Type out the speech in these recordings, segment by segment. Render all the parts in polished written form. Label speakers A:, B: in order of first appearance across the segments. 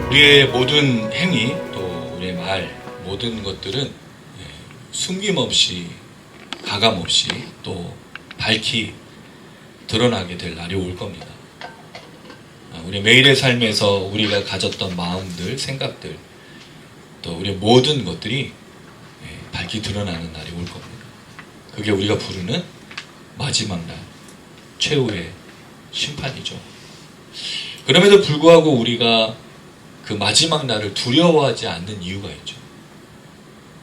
A: 우리의 모든 행위 또 우리의 말 모든 것들은 숨김없이 가감없이 또 밝히 드러나게 될 날이 올 겁니다. 우리 매일의 삶에서 우리가 가졌던 마음들, 생각들 또 우리의 모든 것들이 밝히 드러나는 날이 올 겁니다. 그게 우리가 부르는 마지막 날, 최후의 심판이죠. 그럼에도 불구하고 우리가 그 마지막 날을 두려워하지 않는 이유가 있죠.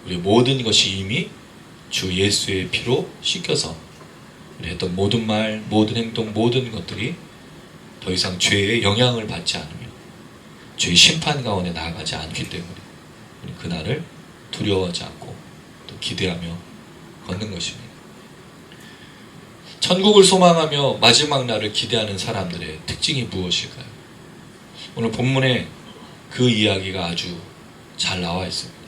A: 우리 모든 것이 이미 주 예수의 피로 씻겨서 우리 했던 모든 말, 모든 행동, 모든 것들이 더 이상 죄의 영향을 받지 않으며 죄의 심판 가운데 나아가지 않기 때문에 우리 그날을 두려워하지 않고 또 기대하며 걷는 것입니다. 천국을 소망하며 마지막 날을 기대하는 사람들의 특징이 무엇일까요? 오늘 본문에 그 이야기가 아주 잘 나와 있습니다.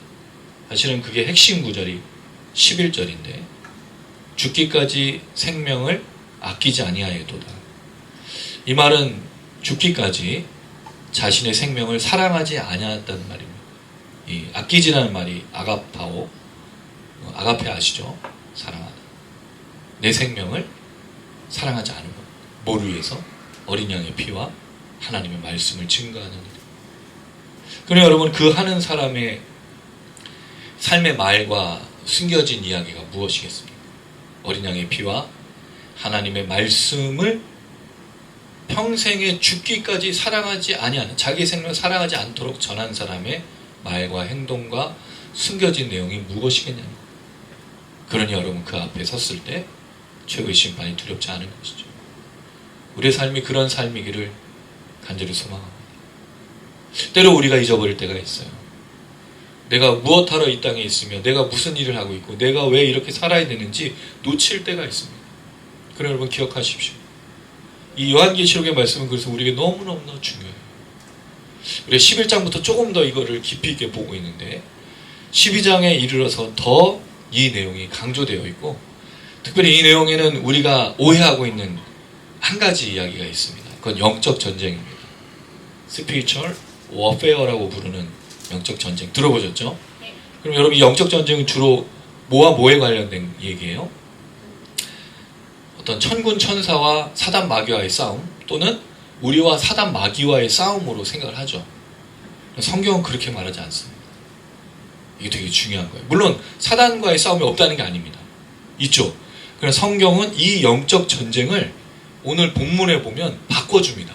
A: 사실은 그게 핵심 구절이 11절인데 죽기까지 생명을 아끼지 아니하였도다. 이 말은 죽기까지 자신의 생명을 사랑하지 아니하였다는 말입니다. 이 아끼지라는 말이 아가파오, 아가페 아시죠? 사랑하다. 내 생명을 사랑하지 않은 것. 뭐를 위해서? 어린 양의 피와 하나님의 말씀을 증거하는 일. 그럼 여러분 그 하는 사람의 삶의 말과 숨겨진 이야기가 무엇이겠습니까? 어린 양의 피와 하나님의 말씀을 평생에 죽기까지 사랑하지 아니하는, 자기 생명을 사랑하지 않도록 전한 사람의 말과 행동과 숨겨진 내용이 무엇이겠냐는, 그러니 여러분 그 앞에 섰을 때 최후의 심판이 두렵지 않은 것이죠. 우리의 삶이 그런 삶이기를 간절히 소망합니다. 때로 우리가 잊어버릴 때가 있어요. 내가 무엇하러 이 땅에 있으며 내가 무슨 일을 하고 있고 내가 왜 이렇게 살아야 되는지 놓칠 때가 있습니다. 그럼 여러분 기억하십시오. 이 요한계시록의 말씀은 그래서 우리에게 너무너무 중요해요. 우리가 11장부터 조금 더 이거를 깊이 있게 보고 있는데 12장에 이르러서 더 이 내용이 강조되어 있고, 특별히 이 내용에는 우리가 오해하고 있는 한 가지 이야기가 있습니다. 그건 영적 전쟁입니다. Spiritual Warfare라고 부르는 영적 전쟁 들어보셨죠? 네. 그럼 여러분 이 영적 전쟁은 주로 뭐와 뭐에 관련된 얘기예요? 어떤 천군 천사와 사단 마귀와의 싸움, 또는 우리와 사단 마귀와의 싸움으로 생각을 하죠. 성경은 그렇게 말하지 않습니다. 이게 되게 중요한 거예요. 물론 사단과의 싸움이 없다는 게 아닙니다. 있죠. 그러나 성경은 이 영적 전쟁을 오늘 본문에 보면 바꿔줍니다.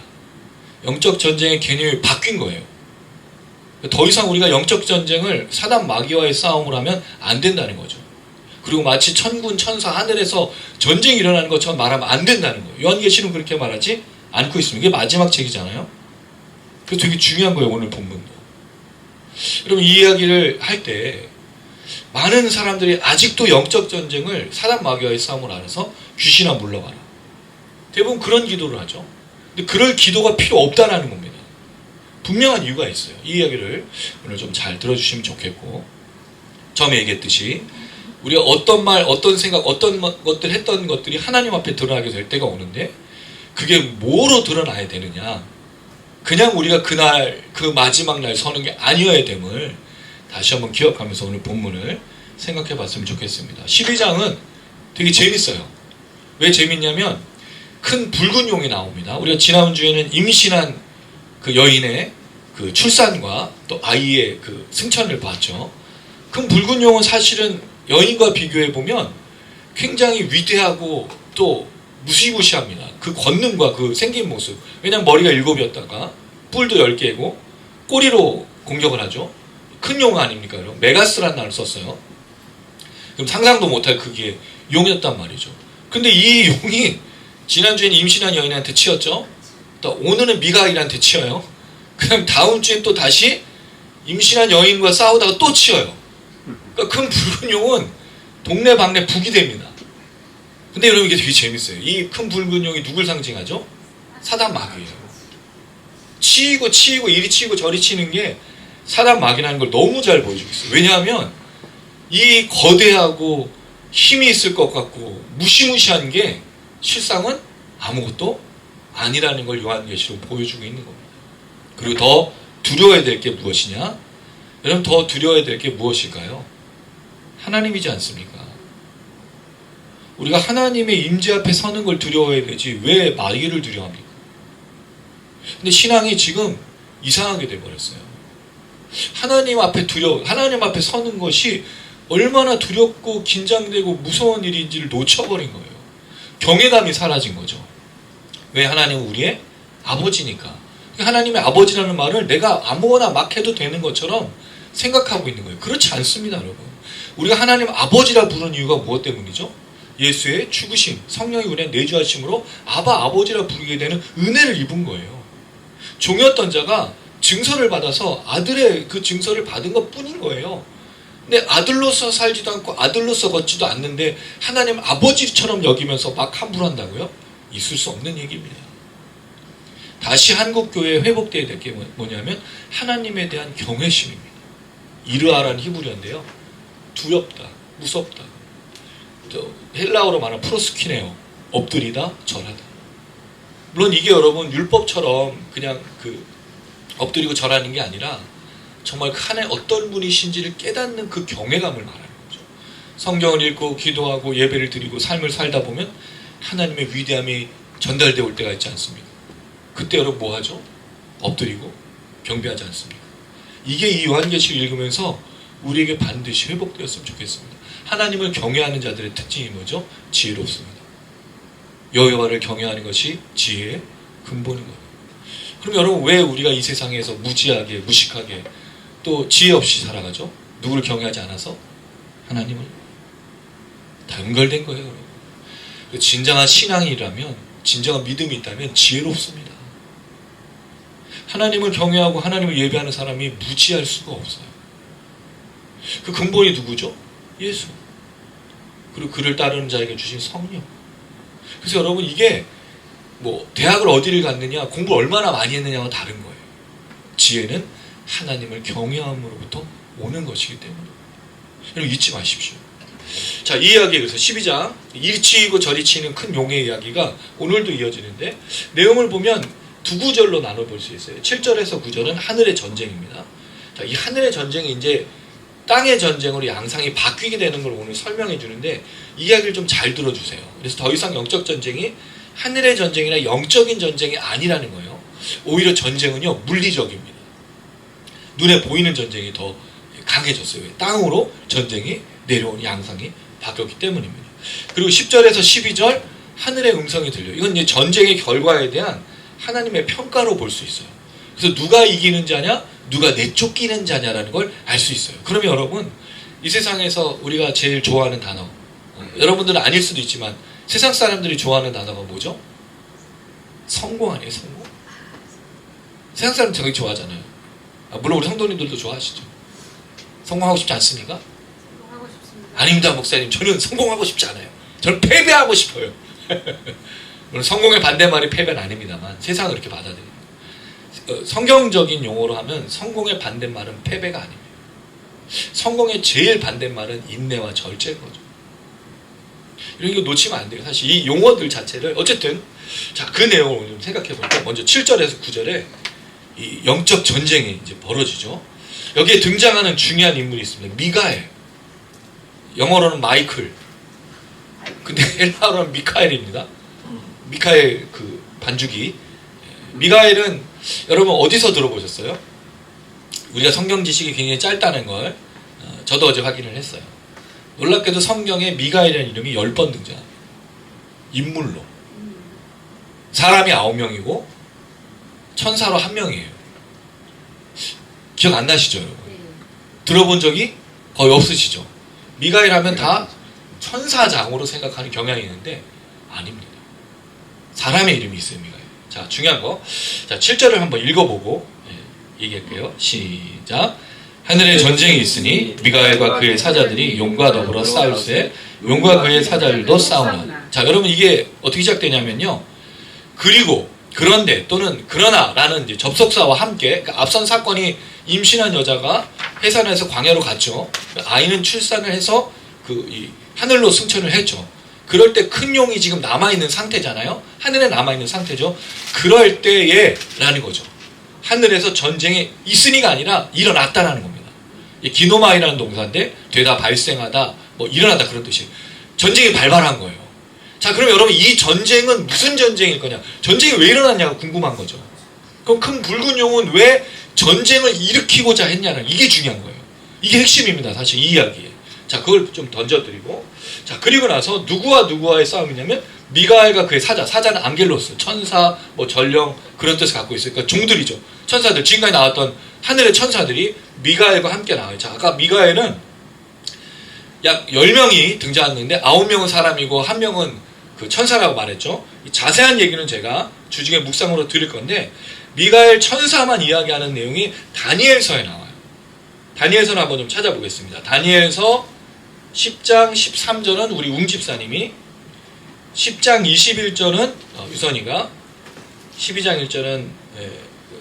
A: 영적 전쟁의 개념이 바뀐 거예요. 더 이상 우리가 영적 전쟁을 사단 마귀와의 싸움을 하면 안 된다는 거죠. 그리고 마치 천군 천사 하늘에서 전쟁이 일어나는 것처럼 말하면 안 된다는 거예요. 요한계시록은 그렇게 말하지 않고 있습니다. 이게 마지막 책이잖아요. 그래서 되게 중요한 거예요. 오늘 본문도. 여러분 이 이야기를 할 때 많은 사람들이 아직도 영적 전쟁을 사단 마귀와의 싸움을 알아서 귀신아 물러가라. 대부분 그런 기도를 하죠. 근데 그럴 기도가 필요 없다라는 겁니다. 분명한 이유가 있어요. 이 이야기를 오늘 좀 잘 들어주시면 좋겠고, 처음에 얘기했듯이 우리가 어떤 말, 어떤 생각, 어떤 것들 했던 것들이 하나님 앞에 드러나게 될 때가 오는데 그게 뭐로 드러나야 되느냐, 그냥 우리가 그날 그 마지막 날 서는 게 아니어야 됨을 다시 한번 기억하면서 오늘 본문을 생각해 봤으면 좋겠습니다. 12장은 되게 재밌어요. 왜 재밌냐면 큰 붉은 용이 나옵니다. 우리가 지난주에는 임신한 그 여인의 그 출산과 또 아이의 그 승천을 봤죠. 큰 붉은 용은 사실은 여인과 비교해 보면 굉장히 위대하고 또 무시무시합니다. 그 권능과 그 생긴 모습. 왜냐면 머리가 7이었다가 뿔도 10개고 꼬리로 공격을 하죠. 큰 용 아닙니까? 메가스라는 단어를 썼어요. 그럼 상상도 못할 크기의 용이었단 말이죠. 근데 이 용이 지난주에는 임신한 여인한테 치였죠. 또 오늘은 미가일한테 치여요. 그 다음 다음 주에 또 다시 임신한 여인과 싸우다가 또 치여요. 그러니까 큰 붉은 용은 동네방네 북이 됩니다. 근데 여러분 이게 되게 재밌어요. 이 큰 붉은 용이 누굴 상징하죠? 사단 마귀예요. 치이고 이리 치이고 저리 치는 게 사단 마귀라는 걸 너무 잘 보여주고 있어요. 왜냐하면 이 거대하고 힘이 있을 것 같고 무시무시한 게 실상은 아무것도 아니라는 걸 요한계시록 보여주고 있는 겁니다. 그리고 더 두려워야 될 게 무엇이냐? 여러분 더 두려워야 될 게 무엇일까요? 하나님이지 않습니까? 우리가 하나님의 임재 앞에 서는 걸 두려워해야 되지 왜 마귀를 두려워합니까? 근데 신앙이 지금 이상하게 돼버렸어요. 하나님 앞에 서는 것이 얼마나 두렵고 긴장되고 무서운 일인지를 놓쳐버린 거예요. 경외감이 사라진 거죠. 왜? 하나님은 우리의 아버지니까. 하나님의 아버지라는 말을 내가 아무거나 막 해도 되는 것처럼 생각하고 있는 거예요. 그렇지 않습니다, 여러분. 우리가 하나님 아버지라 부르는 이유가 무엇 때문이죠? 예수의 죽으심, 성령이 우리에 내주하심으로 아바 아버지라 부르게 되는 은혜를 입은 거예요. 종이었던 자가 증서를 받아서 아들의 그 증서를 받은 것 뿐인 거예요. 근데 아들로서 살지도 않고 아들로서 걷지도 않는데 하나님 아버지처럼 여기면서 막 함부로 한다고요? 있을 수 없는 얘기입니다. 다시 한국교회에 회복되어야 될 게 뭐냐면 하나님에 대한 경외심입니다. 이르아라는 히브리어인데요. 두렵다, 무섭다. 헬라어로 말하는 프로스키네오, 엎드리다, 절하다. 물론 이게 여러분 율법처럼 그냥 엎드리고 절하는 게 아니라 정말 하나의 어떤 분이신지를 깨닫는 그 경외감을 말하는 거죠. 성경을 읽고 기도하고 예배를 드리고 삶을 살다 보면 하나님의 위대함이 전달되어 올 때가 있지 않습니까? 그때 여러분 뭐 하죠? 엎드리고 경배하지 않습니까? 이게 이 요한계시를 읽으면서 우리에게 반드시 회복되었으면 좋겠습니다. 하나님을 경외하는 자들의 특징이 뭐죠? 지혜롭습니다. 여호와를 경외하는 것이 지혜의 근본인 거예요. 그럼 여러분 왜 우리가 이 세상에서 무지하게 무식하게 또 지혜 없이 살아가죠? 누구를 경외하지 않아서? 하나님을. 다 연결된 거예요, 여러분. 진정한 신앙이라면, 진정한 믿음이 있다면 지혜롭습니다. 하나님을 경외하고 하나님을 예배하는 사람이 무지할 수가 없어요. 그 근본이 누구죠? 예수. 그리고 그를 따르는 자에게 주신 성령. 그래서 여러분 이게 대학을 어디를 갔느냐, 공부 얼마나 많이 했느냐와 다른 거예요. 지혜는 하나님을 경외함으로부터 오는 것이기 때문에. 여러분 잊지 마십시오. 자, 이 이야기에 그래서 12장 이리 치이고 저리 치는 큰 용의 이야기가 오늘도 이어지는데 내용을 보면 두 구절로 나눠볼 수 있어요. 7절에서 9절은 하늘의 전쟁입니다. 자, 이 하늘의 전쟁이 이제 땅의 전쟁으로 양상이 바뀌게 되는 걸 오늘 설명해 주는데 이 이야기를 좀 잘 들어주세요. 그래서 더 이상 영적 전쟁이 하늘의 전쟁이나 영적인 전쟁이 아니라는 거예요. 오히려 전쟁은요 물리적입니다. 눈에 보이는 전쟁이 더 강해졌어요. 땅으로 전쟁이 내려오는 양상이 바뀌었기 때문입니다. 그리고 10절에서 12절 하늘의 음성이 들려요. 이건 이제 전쟁의 결과에 대한 하나님의 평가로 볼 수 있어요. 그래서 누가 이기는 자냐, 누가 내쫓기는 자냐라는 걸 알 수 있어요. 그러면 여러분 이 세상에서 우리가 제일 좋아하는 단어, 여러분들은 아닐 수도 있지만 세상 사람들이 좋아하는 단어가 뭐죠? 성공 아니에요, 성공? 세상 사람 되게 좋아하잖아요. 물론 우리 성도님들도 좋아하시죠. 성공하고 싶지 않습니까?
B: 성공하고 싶습니다.
A: 아닙니다, 목사님. 저는 성공하고 싶지 않아요. 저는 패배하고 싶어요. 물론 성공의 반대말이 패배는 아닙니다만 세상은 그렇게 받아들입니다. 성경적인 용어로 하면 성공의 반대말은 패배가 아닙니다. 성공의 제일 반대말은 인내와 절제인 거죠. 이런 거 놓치면 안 돼요. 사실 이 용어들 자체를 어쨌든 자, 그 내용을 오늘 좀 생각해 볼게요. 먼저 7절에서 9절에 이 영적 전쟁이 이제 벌어지죠. 여기에 등장하는 중요한 인물이 있습니다. 미가엘. 영어로는 마이클. 근데 헬라어로는 미카엘입니다. 미카엘 그 반주기. 미가엘은 여러분 어디서 들어보셨어요? 우리가 성경 지식이 굉장히 짧다는 걸 저도 어제 확인을 했어요. 놀랍게도 성경에 미가엘이라는 이름이 10번 등장합니다. 인물로. 사람이 9명이고 천사로 1명이에요. 기억 안 나시죠, 여러분? 들어본 적이 거의 없으시죠? 미가엘 하면 다 천사장으로 생각하는 경향이 있는데 아닙니다. 사람의 이름이 있어요, 미가엘. 자, 중요한 거. 자, 7절을 한번 읽어보고 얘기할게요. 시작. 하늘에 전쟁이 있으니 미가엘과 그의 사자들이 용과 더불어 싸울세 용과 그의 사자들도 싸우나. 자, 여러분 이게 어떻게 시작되냐면요. 그리고 그런데 또는 그러나라는 이제 접속사와 함께 그러니까 앞선 사건이 임신한 여자가 해산해서 광야로 갔죠. 아이는 출산을 해서 이 하늘로 승천을 했죠. 그럴 때 큰 용이 지금 남아있는 상태잖아요. 하늘에 남아있는 상태죠. 그럴 때에 라는 거죠. 하늘에서 전쟁이 있으니가 아니라 일어났다라는 겁니다. 기노마이라는 동사인데 되다, 발생하다, 뭐 일어나다 그런 뜻이에요. 전쟁이 발발한 거예요. 자, 그럼 여러분 이 전쟁은 무슨 전쟁일 거냐? 전쟁이 왜 일어났냐가 궁금한 거죠. 그럼 큰 붉은 용은 왜 전쟁을 일으키고자 했냐는 이게 중요한 거예요. 이게 핵심입니다. 사실 이 이야기에. 자, 그걸 좀 던져드리고, 자, 그리고 나서 누구와 누구와의 싸움이냐면 미가엘과 그의 사자는 안겔로스, 천사, 뭐 전령 그런 뜻을 갖고 있어요. 그러니까 종들이죠. 천사들, 지금까지 나왔던 하늘의 천사들이 미가엘과 함께 나와요. 자, 아까 미가엘은 약 10명이 등장했는데 9명은 사람이고 1명은 그 천사라고 말했죠. 자세한 얘기는 제가 주중에 묵상으로 드릴 건데, 미가엘 천사만 이야기하는 내용이 다니엘서에 나와요. 다니엘서는 한번 좀 찾아보겠습니다. 다니엘서 10장 13절은 우리 웅집사님이, 10장 21절은 유선이가, 12장 1절은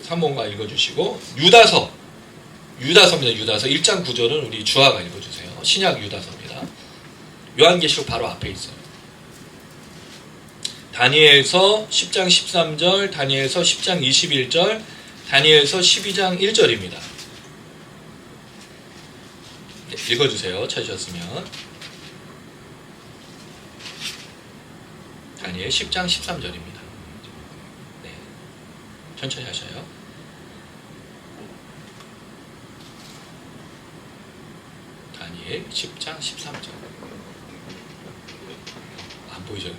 A: 삼봉가 읽어주시고, 유다서입니다. 유다서 1장 9절은 우리 주아가 읽어주세요. 신약 유다서입니다. 요한계시록 바로 앞에 있어요. 다니엘서 10장 13절, 다니엘서 10장 21절, 다니엘서 12장 1절입니다. 네, 읽어주세요. 찾으셨으면. 다니엘 10장 13절입니다. 네, 천천히 하셔요. 다니엘 10장 13절. 안 보이죠?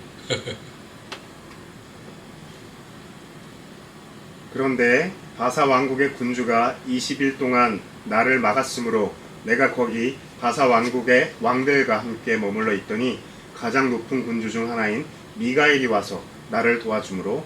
B: 그런데 바사 왕국의 군주가 20일 동안 나를 막았으므로 내가 거기 바사 왕국의 왕들과 함께 머물러 있더니 가장 높은 군주 중 하나인 미가엘이 와서 나를 도와주므로.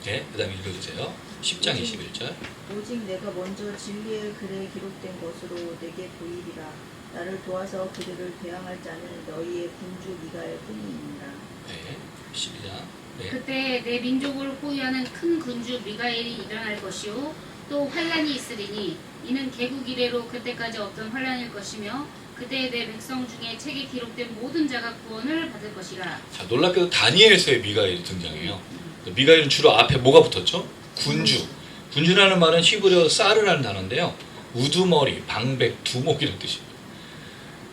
A: 네, 그 다음에 읽어주세요. 10장 21절.
C: 오직 내가 먼저 진리의 글에 기록된 것으로 내게 보이리라. 나를 도와서 그들을 대항할 자는 너희의 군주 미가엘 뿐이니라.
A: 네, 12장. 네.
D: 그때 내 민족을 호위하는 큰 군주 미가엘이 일어날 것이요 또 환란이 있으리니 이는 개국 이래로 그때까지 없던 환란일 것이며 그때 내 백성 중에 책에 기록된 모든 자가 구원을 받을 것이라.
A: 자, 놀랍게도 다니엘서에 미가엘이 등장해요. 미가엘은 주로 앞에 뭐가 붙었죠? 군주. 군주라는 말은 히브리어 사르라는 단어인데요. 우두머리, 방백, 두목이라는 뜻입니다.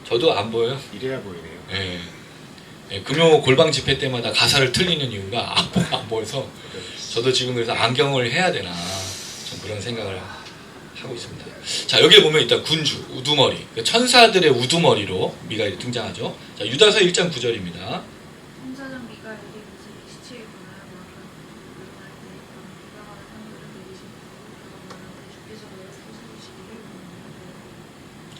A: 저도 안 보여요?
B: 이래야 보이네요.
A: 네. 네, 금요 골방 집회 때마다 가사를 틀리는 이유가 안 보여서 저도 지금 그래서 안경을 해야 되나 좀 그런 생각을 하고 있습니다. 자, 여기에 보면 일단 군주, 우두머리, 천사들의 우두머리로 미가엘이 등장하죠. 자, 유다서 1장 9절입니다.
E: 천사장 미가엘이 무슨 시체에 관하여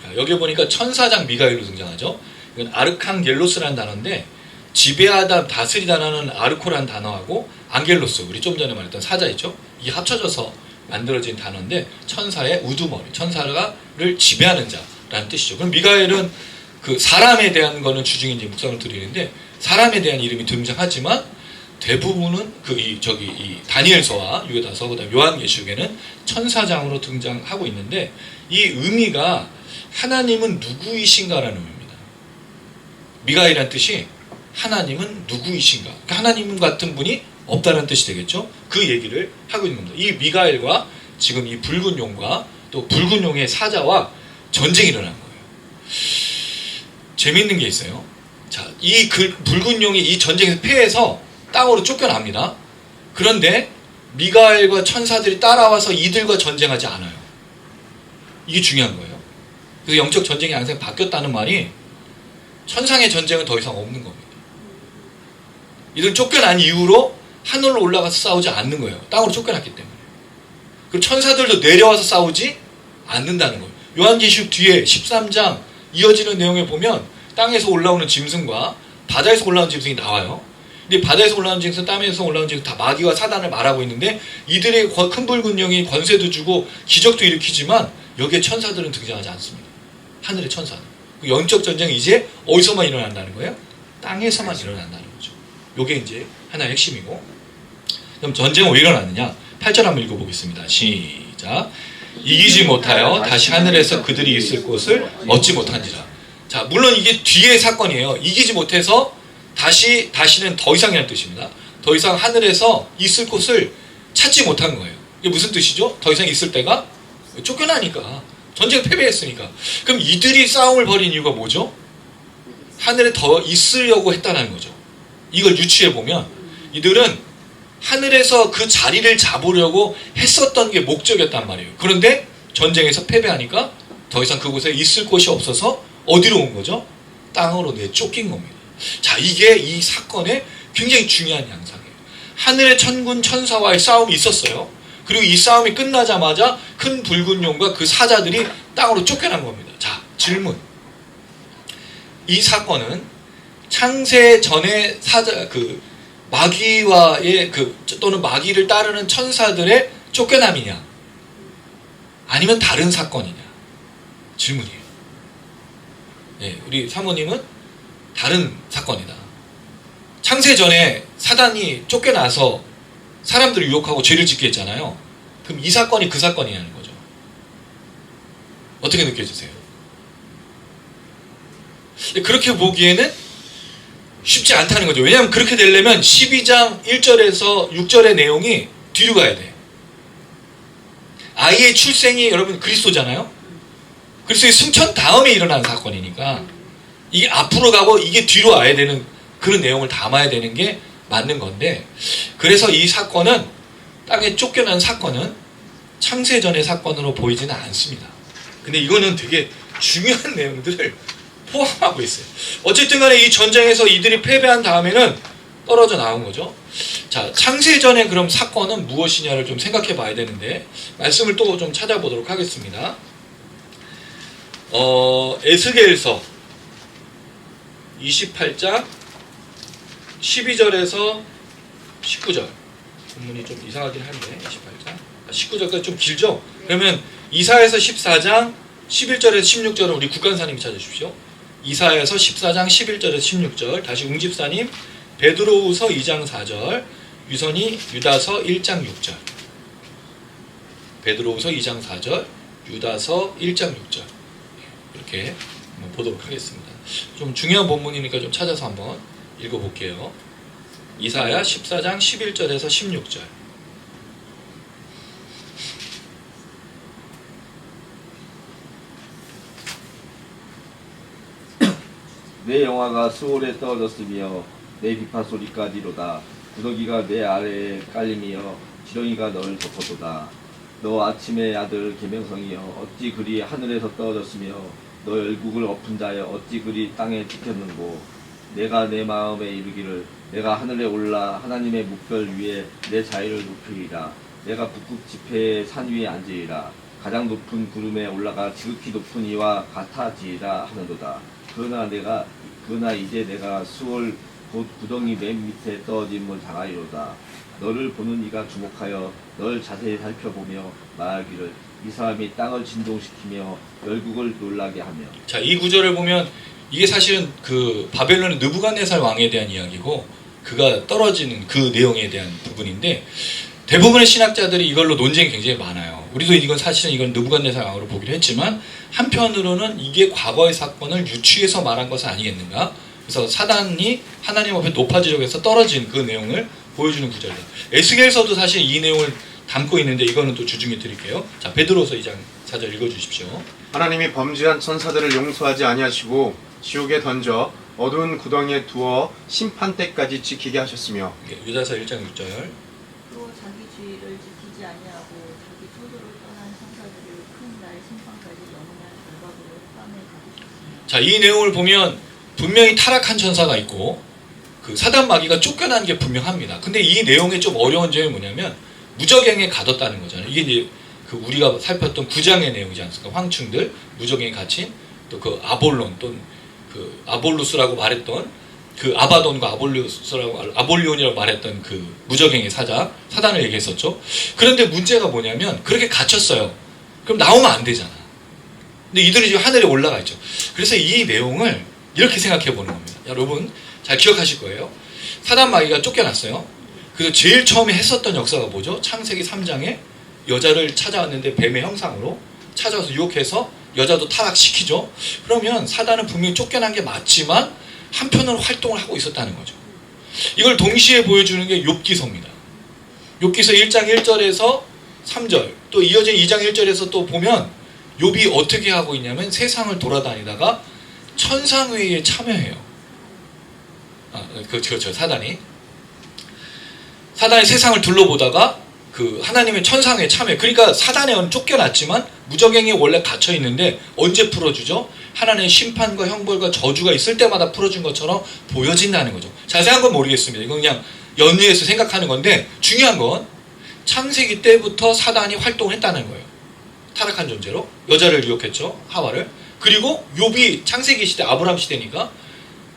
A: 자, 여기 보니까 천사장 미가엘로 등장하죠. 이건 아르칸겔로스라는 단어인데 지배하다, 다스리다라는 아르코라는 단어하고 안겔로스, 우리 좀 전에 말했던 사자 있죠? 이게 합쳐져서 만들어진 단어인데 천사의 우두머리, 천사를 지배하는 자라는 뜻이죠. 그럼 미가엘은 그 사람에 대한 거는 주중에 이제 묵상을 드리는데 사람에 대한 이름이 등장하지만 대부분은 이 다니엘서와 유다서, 그다음 요한계시록에는 천사장으로 등장하고 있는데 이 의미가 하나님은 누구이신가라는 의미입니다. 미가엘이라는 뜻이 하나님은 누구이신가? 그러니까 하나님 같은 분이 없다는 뜻이 되겠죠? 그 얘기를 하고 있는 겁니다. 이 미가엘과 지금 이 붉은 용과 또 붉은 용의 사자와 전쟁이 일어난 거예요. 재미있는 게 있어요. 자, 이 붉은 용이 이 전쟁에서 패해서 땅으로 쫓겨납니다. 그런데 미가엘과 천사들이 따라와서 이들과 전쟁하지 않아요. 이게 중요한 거예요. 그래서 영적 전쟁의 양상이 바뀌었다는 말이 천상의 전쟁은 더 이상 없는 겁니다. 이들은 쫓겨난 이후로 하늘로 올라가서 싸우지 않는 거예요. 땅으로 쫓겨났기 때문에. 그리고 천사들도 내려와서 싸우지 않는다는 거예요. 요한계시록 뒤에 13장 이어지는 내용에 보면 땅에서 올라오는 짐승과 바다에서 올라오는 짐승이 나와요. 근데 바다에서 올라오는 짐승, 땅에서 올라오는 짐승 다 마귀와 사단을 말하고 있는데 이들의 큰 붉은 용이 권세도 주고 기적도 일으키지만 여기에 천사들은 등장하지 않습니다. 하늘의 천사들. 영적 전쟁이 이제 어디서만 일어난다는 거예요? 땅에서만 일어난다는 거죠. 요게 이제 하나의 핵심이고. 그럼 전쟁은 왜 일어났느냐? 8절 한번 읽어보겠습니다. 시작. 이기지 못하여 다시 하늘에서 그들이 있을 곳을 얻지 못한지라. 자, 물론 이게 뒤의 사건이에요. 이기지 못해서 다시는 더 이상이라는 뜻입니다. 더 이상 하늘에서 있을 곳을 찾지 못한 거예요. 이게 무슨 뜻이죠? 더 이상 있을 데가 쫓겨나니까. 전쟁 패배했으니까. 그럼 이들이 싸움을 벌인 이유가 뭐죠? 하늘에 더 있으려고 했다는 거죠. 이걸 유추해 보면 이들은 하늘에서 그 자리를 잡으려고 했었던 게 목적이었단 말이에요. 그런데 전쟁에서 패배하니까 더 이상 그곳에 있을 곳이 없어서 어디로 온 거죠? 땅으로 내쫓긴 겁니다. 자, 이게 이 사건의 굉장히 중요한 양상이에요. 하늘의 천군 천사와의 싸움이 있었어요. 그리고 이 싸움이 끝나자마자 큰 붉은 용과 그 사자들이 땅으로 쫓겨난 겁니다. 자, 질문. 이 사건은 창세 전에 마귀와의 또는 마귀를 따르는 천사들의 쫓겨남이냐? 아니면 다른 사건이냐? 질문이에요. 네, 우리 사모님은 다른 사건이다. 창세 전에 사단이 쫓겨나서 사람들을 유혹하고 죄를 짓게 했잖아요. 그럼 이 사건이 그 사건이냐는 거죠. 어떻게 느껴지세요? 그렇게 보기에는 쉽지 않다는 거죠. 왜냐하면 그렇게 되려면 12장 1절에서 6절의 내용이 뒤로 가야 돼. 아이의 출생이 여러분 그리스도잖아요. 그리스도의 승천 다음에 일어난 사건이니까 이게 앞으로 가고 이게 뒤로 와야 되는 그런 내용을 담아야 되는 게 맞는 건데, 그래서 이 사건은 땅에 쫓겨난 사건은 창세전의 사건으로 보이지는 않습니다. 근데 이거는 되게 중요한 내용들을 포함하고 있어요. 어쨌든 간에 이 전쟁에서 이들이 패배한 다음에는 떨어져 나온 거죠. 자, 창세전의 그럼 사건은 무엇이냐를 좀 생각해 봐야 되는데, 말씀을 또 좀 찾아보도록 하겠습니다. 에스겔서 28장 12절에서 19절. 본문이 좀 이상하긴 한데 28장 19절까지 좀 길죠? 그러면 이사야서 14장 11절에서 16절은 우리 국간사님이 찾아주십시오. 이사야서 14장 11절에서 16절. 다시 웅집사님 베드로후서 2장 4절. 유선이 유다서 1장 6절. 베드로후서 2장 4절, 유다서 1장 6절. 이렇게 한번 보도록 하겠습니다. 좀 중요한 본문이니까 좀 찾아서 한번 읽어볼게요. 이사야 14장 11절에서 16절.
F: 내 영화가 수월에 떨어졌으며 내 비파 소리까지로다. 구더기가 내 아래에 깔리며 지렁이가 너를 덮어도다. 너 아침의 아들 계명성이여 어찌 그리 하늘에서 떨어졌으며 너 열국을 엎은 자여 어찌 그리 땅에 찍혔는고. 내가 내 마음에 이르기를 내가 하늘에 올라 하나님의 묵별 위에 내 자유를 높이리라. 내가 북극 지폐의 산 위에 앉으리라. 가장 높은 구름에 올라가 지극히 높은 이와 같아지리라 하는도다. 그러나 이제 내가 수월 곧 구덩이 맨 밑에 떨어짐을 당하리로다. 너를 보는 이가 주목하여 널 자세히 살펴보며 말하기를 이 사람이 땅을 진동시키며 열국을 놀라게 하며.
A: 자, 이 구절을 보면 이게 사실은 그 바벨론의 느부갓네살 왕에 대한 이야기고 그가 떨어지는 그 내용에 대한 부분인데, 대부분의 신학자들이 이걸로 논쟁이 굉장히 많아요. 우리도 이건 사실은 이건 느부갓네살 왕으로 보기로 했지만 한편으로는 이게 과거의 사건을 유추해서 말한 것은 아니겠는가. 그래서 사단이 하나님 앞에 높아지려고 해서 떨어진 그 내용을 보여주는 구절이에요. 에스겔서도 사실 이 내용을 담고 있는데 이거는 또 주중해 드릴게요. 자, 베드로서 2장 4절 읽어주십시오.
B: 하나님이 범죄한 천사들을 용서하지 아니하시고 지옥에 던져 어두운 구덩이에 두어 심판 때까지 지키게 하셨으며.
A: 유다서 1장 6절.
C: 또 자기 주의를 지키지 아니하고 자기 초도를 떠난 천사들을 큰 날 심판까지 영원한 결박으로 땀에 가두셨으며.
A: 자, 이 내용을 보면 분명히 타락한 천사가 있고 그 사단 마귀가 쫓겨난 게 분명합니다. 근데 이 내용의 좀 어려운 점이 뭐냐면 무적행에 가뒀다는 거잖아요. 이게 이제 그 우리가 살폈던 9장의 내용이지 않습니까? 황충들, 무적행에 갇힌, 또 그 아볼론, 또는 그 아볼루스라고 말했던 그 아바돈과 아볼리온이라고 말했던 그 무적행의 사단을 얘기했었죠. 그런데 문제가 뭐냐면 그렇게 갇혔어요. 그럼 나오면 안 되잖아. 근데 이들이 지금 하늘에 올라가 있죠. 그래서 이 내용을 이렇게 생각해 보는 겁니다. 여러분 잘 기억하실 거예요. 사단 마귀가 쫓겨났어요. 그래서 제일 처음에 했었던 역사가 뭐죠? 창세기 3장에 여자를 찾아왔는데 뱀의 형상으로 찾아와서 유혹해서 여자도 타락시키죠. 그러면 사단은 분명히 쫓겨난 게 맞지만 한편으로 활동을 하고 있었다는 거죠. 이걸 동시에 보여주는 게 욥기서입니다. 욥기서 1장 1절에서 3절 또 이어진 2장 1절에서 또 보면 욥이 어떻게 하고 있냐면 세상을 돌아다니다가 천상회의에 참여해요. 사단이 세상을 둘러보다가 그 하나님의 천상회에 참여. 그러니까 사단에 쫓겨났지만 무적행이 원래 갇혀 있는데 언제 풀어주죠? 하나님의 심판과 형벌과 저주가 있을 때마다 풀어준 것처럼 보여진다는 거죠. 자세한 건 모르겠습니다. 이건 그냥 연유해서 생각하는 건데 중요한 건 창세기 때부터 사단이 활동을 했다는 거예요. 타락한 존재로 여자를 유혹했죠. 하와를. 그리고 욥이 창세기 시대 아브라함 시대니까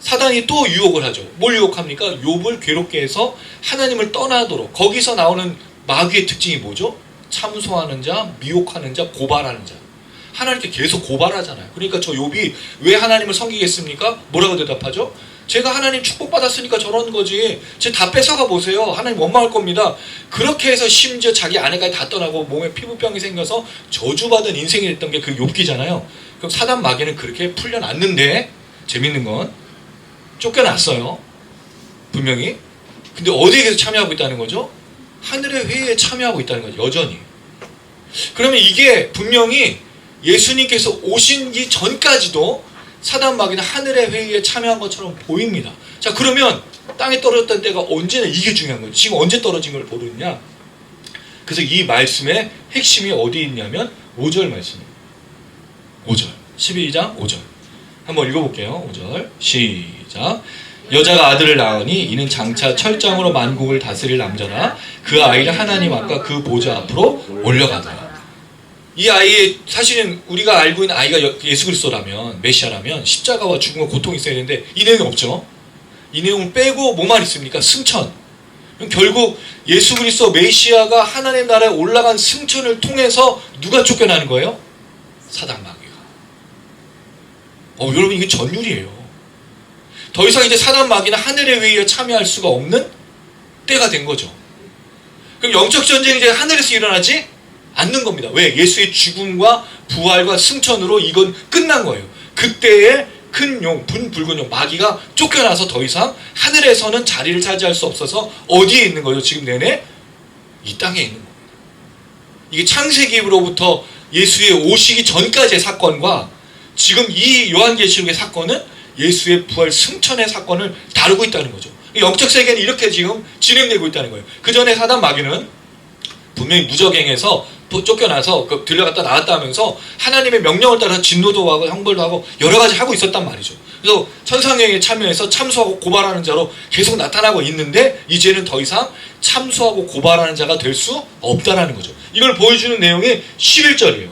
A: 사단이 또 유혹을 하죠. 뭘 유혹합니까? 욥을 괴롭게 해서 하나님을 떠나도록. 거기서 나오는 마귀의 특징이 뭐죠? 참소하는 자, 미혹하는 자, 고발하는 자. 하나님께 계속 고발하잖아요. 그러니까 저 욥이 왜 하나님을 섬기겠습니까? 뭐라고 대답하죠? 제가 하나님 축복받았으니까 저런 거지. 제 다 뺏어가 보세요. 하나님 원망할 겁니다. 그렇게 해서 심지어 자기 아내까지 다 떠나고 몸에 피부병이 생겨서 저주받은 인생이 됐던 게 그 욥기잖아요. 그럼 사단 마귀는 그렇게 풀려났는데 재밌는 건 쫓겨났어요. 분명히. 근데 어디에 계속 참여하고 있다는 거죠? 하늘의 회의에 참여하고 있다는 거죠. 여전히. 그러면 이게 분명히 예수님께서 오시기 전까지도 사단 마귀는 하늘의 회의에 참여한 것처럼 보입니다. 자, 그러면 땅에 떨어졌던 때가 언제나 이게 중요한 거예요. 지금 언제 떨어진 걸 모르느냐? 그래서 이 말씀의 핵심이 어디 있냐면 5절 말씀입니다. 5절. 12장 5절. 한번 읽어볼게요. 5절. 시작. 여자가 아들을 낳으니 이는 장차 철장으로 만국을 다스릴 남자라. 그 아이를 하나님 앞과 그 보좌 앞으로 올려가더라. 이 아이의 사실은 우리가 알고 있는 아이가 예수 그리스도라면, 메시아라면 십자가와 죽음과 고통이 있어야 되는데 이 내용이 없죠. 이 내용을 빼고 뭐만 있습니까? 승천. 결국 예수 그리스도 메시아가 하나님 나라에 올라간 승천을 통해서 누가 쫓겨나는 거예요? 사단 마귀가. 여러분 이게 전율이에요. 더 이상 이제 사단 마귀는 하늘의 회의에 참여할 수가 없는 때가 된 거죠. 그럼 영적 전쟁이 이제 하늘에서 일어나지 않는 겁니다. 왜? 예수의 죽음과 부활과 승천으로 이건 끝난 거예요. 그때의 큰 용, 붉은 용, 마귀가 쫓겨나서 더 이상 하늘에서는 자리를 차지할 수 없어서 어디에 있는 거죠? 지금 내내 이 땅에 있는 겁니다. 이게 창세기로부터 예수의 오시기 전까지의 사건과 지금 이 요한계시록의 사건은 예수의 부활 승천의 사건을 다루고 있다는 거죠. 영적 세계는 이렇게 지금 진행되고 있다는 거예요. 그 전에 사단 마귀는 분명히 무적행에서 쫓겨나서 들려갔다 나왔다 하면서 하나님의 명령을 따라 진노도 하고 형벌도 하고 여러 가지 하고 있었단 말이죠. 그래서 천상행에 참여해서 참소하고 고발하는 자로 계속 나타나고 있는데 이제는 더 이상 참소하고 고발하는 자가 될 수 없다라는 거죠. 이걸 보여주는 내용이 11절이에요.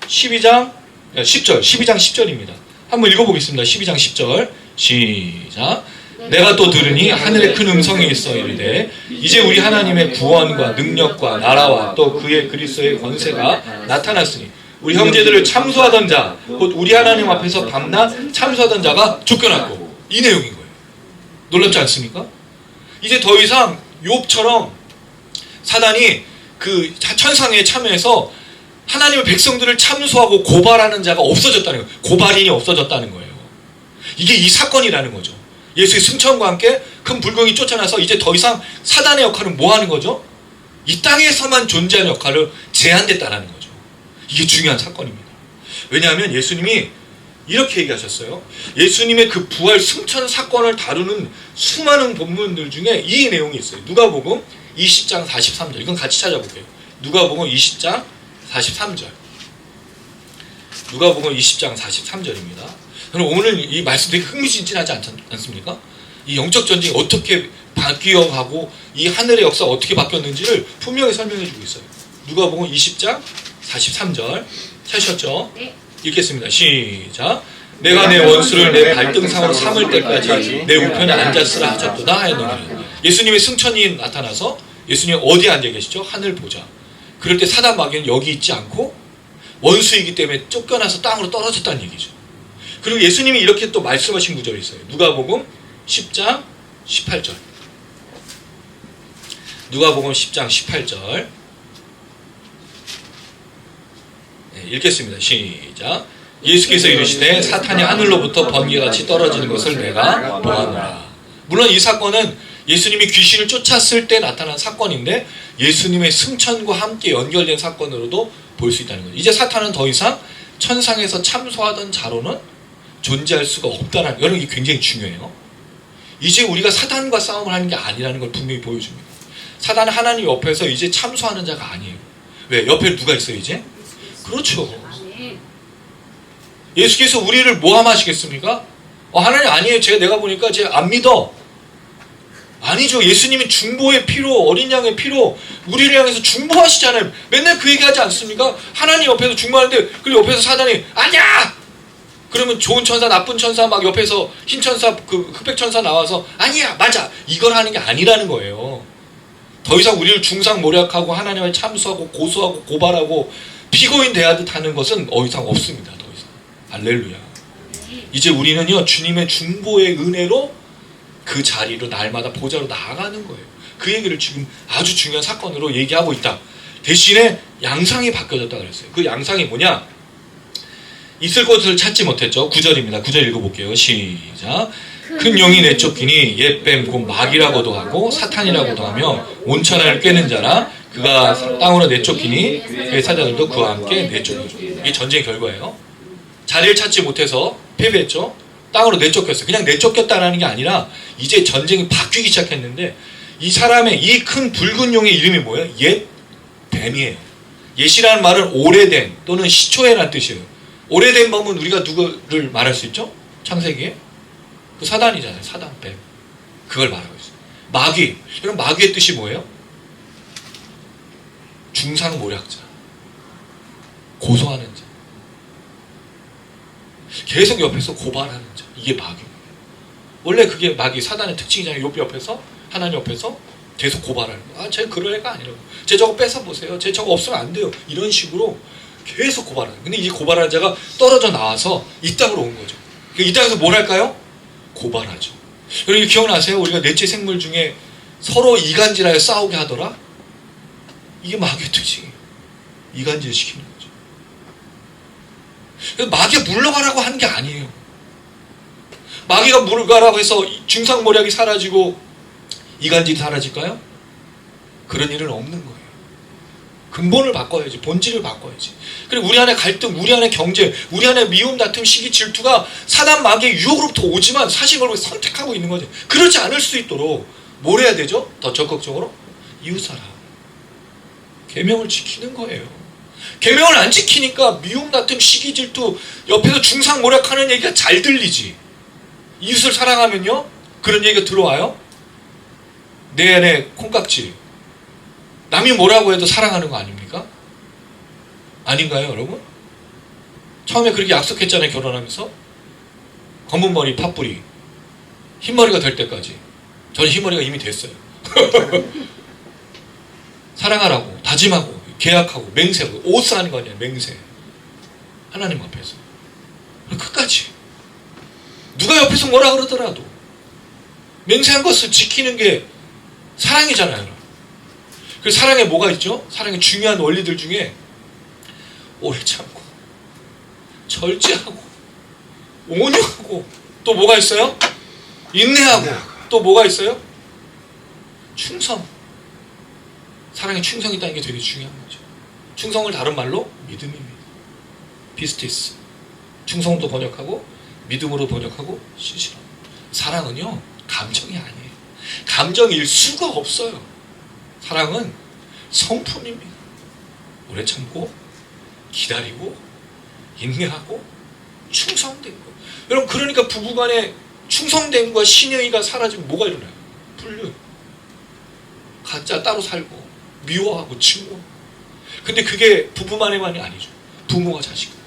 A: 12장 10절입니다. 한번 읽어보겠습니다. 12장 10절 시작. 내가 또 들으니 하늘에 큰 음성이 있어 이르되 이제 우리 하나님의 구원과 능력과 나라와 또 그의 그리스도의 권세가 나타났으니 우리 형제들을 참소하던 자 곧 우리 하나님 앞에서 밤낮 참소하던 자가 쫓겨났고 이 내용인 거예요. 놀랍지 않습니까? 이제 더 이상 욥처럼 사단이 그 천상에 참여해서 하나님의 백성들을 참소하고 고발하는 자가 없어졌다는 거예요. 고발인이 없어졌다는 거예요. 이게 이 사건이라는 거죠. 예수의 승천과 함께 큰 불경이 쫓아나서 이제 더 이상 사단의 역할은 뭐 하는 거죠? 이 땅에서만 존재하는 역할을 제한됐다는 거죠. 이게 중요한 사건입니다. 왜냐하면 예수님이 이렇게 얘기하셨어요. 예수님의 그 부활 승천 사건을 다루는 수많은 본문들 중에 이 내용이 있어요. 누가복음 20장 43절. 이건 같이 찾아볼게요. 누가복음 20장 43절. 누가복음 20장 43절입니다. 그럼 오늘 이 말씀 되게 흥미진진하지 않습니까? 이 영적 전쟁이 어떻게 바뀌어가고 이 하늘의 역사가 어떻게 바뀌었는지를 분명히 설명해 주고 있어요. 누가복음 20장 43절 찾으셨죠?
D: 네.
A: 읽겠습니다. 시작. 내가 내 원수를 내 발등상으로 삼을 때까지 내 우편에 앉았으라 하셨도다 하였느니라. 예수님의 승천이 나타나서 예수님 어디에 앉아 계시죠? 하늘 보좌. 그럴 때 사단 마귀는 여기 있지 않고 원수이기 때문에 쫓겨나서 땅으로 떨어졌다는 얘기죠. 그리고 예수님이 이렇게 또 말씀하신 구절이 있어요. 누가복음 10장 18절. 누가복음 10장 18절. 네, 읽겠습니다. 시작. 예수께서 이르시되 사탄이 하늘로부터 번개같이 떨어지는 것을 내가 보았노라. 물론 이 사건은 예수님이 귀신을 쫓았을 때 나타난 사건인데 예수님의 승천과 함께 연결된 사건으로도 볼 수 있다는 거죠. 이제 사탄은 더 이상 천상에서 참소하던 자로는 존재할 수가 없다는, 여러분 이게 굉장히 중요해요. 이제 우리가 사단과 싸움을 하는 게 아니라는 걸 분명히 보여줍니다. 사단은 하나님 옆에서 이제 참소하는 자가 아니에요. 왜? 옆에 누가 있어요 이제? 그렇죠.
D: 아멘.
A: 예수께서 우리를 모함하시겠습니까? 하나님 아니에요. 내가 보니까 제가 안 믿어. 아니죠. 예수님은 중보의 피로, 어린 양의 피로 우리를 향해서 중보하시잖아요. 맨날 그 얘기하지 않습니까? 하나님 옆에서 중보하는데 그리고 옆에서 사단이 아니야! 그러면 좋은 천사, 나쁜 천사 막 옆에서 흰 천사, 그 흑백 천사 나와서 아니야, 맞아! 이걸 하는 게 아니라는 거예요. 더 이상 우리를 중상모략하고 하나님을 참수하고 고소하고 고발하고 피고인 대하듯 하는 것은 더 이상 없습니다. 더 이상. 할렐루야. 이제 우리는요, 주님의 중보의 은혜로 그 자리로 날마다 보좌로 나아가는 거예요. 그 얘기를 지금 아주 중요한 사건으로 얘기하고 있다. 대신에 양상이 바뀌어졌다 그랬어요. 그 양상이 뭐냐? 있을 곳을 찾지 못했죠. 9절입니다. 9절 읽어볼게요. 시작. 큰 용이 내쫓기니 옛뱀 곧 마귀라고도 하고 사탄이라고도 하며 온천을 꿰는 자라. 그가 땅으로 내쫓기니 그의 사자들도 그와 함께 내쫓기죠. 이게 전쟁의 결과예요. 자리를 찾지 못해서 패배했죠. 땅으로 내쫓겼어요. 그냥 내쫓겼다라는 게 아니라 이제 전쟁이 바뀌기 시작했는데 이 사람의 이 큰 붉은 용의 이름이 뭐예요? 옛 뱀이에요. 옛이라는 말은 오래된 또는 시초에라는 뜻이에요. 오래된 범은 우리가 누구를 말할 수 있죠? 창세기에? 그 사단이잖아요. 사단, 뱀. 그걸 말하고 있어요. 마귀. 여러분 마귀의 뜻이 뭐예요? 중상모략자. 고소하는 자. 계속 옆에서 고발하는 자. 이게 마귀입니다. 원래 그게 마귀 사단의 특징이잖아요. 욥 옆에서 하나님 옆에서 계속 고발하는 거. 쟤 그럴 애가 아니라고. 쟤 저거 뺏어보세요. 쟤 저거 없으면 안 돼요. 이런 식으로 계속 고발하는. 근데 이 고발하는 자가 떨어져 나와서 이 땅으로 온 거죠. 이 땅에서 뭘 할까요? 고발하죠. 여러분 기억나세요? 우리가 넷째 생물 중에 서로 이간질하여 싸우게 하더라. 이게 마귀의 특징이에요. 이간질 시키는 거죠. 마귀가 물러가라고 하는 게 아니에요. 마귀가 물러가라고 해서 중상모략이 사라지고 이간질이 사라질까요? 그런 일은 없는 거예요. 근본을 바꿔야지. 본질을 바꿔야지. 그리고 우리 안에 갈등, 우리 안에 경쟁, 우리 안에 미움, 다툼, 시기, 질투가 사단 마귀의 유혹으로부터 오지만 사실 그걸 선택하고 있는 거지. 그렇지 않을 수 있도록 뭘 해야 되죠? 더 적극적으로? 이웃사랑. 계명을 지키는 거예요. 계명을 안 지키니까 미움, 다툼, 시기, 질투, 옆에서 중상모략하는 얘기가 잘 들리지. 이웃을 사랑하면요? 그런 얘기가 들어와요? 내 안에 콩깍지. 남이 뭐라고 해도 사랑하는 거 아닙니까? 아닌가요, 여러분? 처음에 그렇게 약속했잖아요, 결혼하면서. 검은 머리, 팥뿌리. 흰머리가 될 때까지. 저는 흰머리가 이미 됐어요. 사랑하라고, 다짐하고, 계약하고, 맹세하고, 오스하는 거 아니에요, 맹세. 하나님 앞에서. 끝까지. 누가 옆에서 뭐라 그러더라도 맹세한 것을 지키는 게 사랑이잖아요. 그 사랑에 뭐가 있죠? 사랑의 중요한 원리들 중에 오래 참고 절제하고 온유하고 또 뭐가 있어요? 인내하고 또 뭐가 있어요? 충성. 사랑에 충성이 있다는 게 되게 중요한 거죠. 충성을 다른 말로 믿음입니다. 피스티스. 충성도 번역하고 믿음으로 번역하고 신실함. 사랑은요 감정이 아니에요. 감정일 수가 없어요. 사랑은 성품입니다. 오래 참고 기다리고 인내하고 충성된 거. 여러분 그러니까 부부간에 충성됨과 신의가 사라지면 뭐가 일어나요? 불륜. 각자 따로 살고 미워하고 증오. 근데 그게 부부만의만이 아니죠. 부모와 자식들.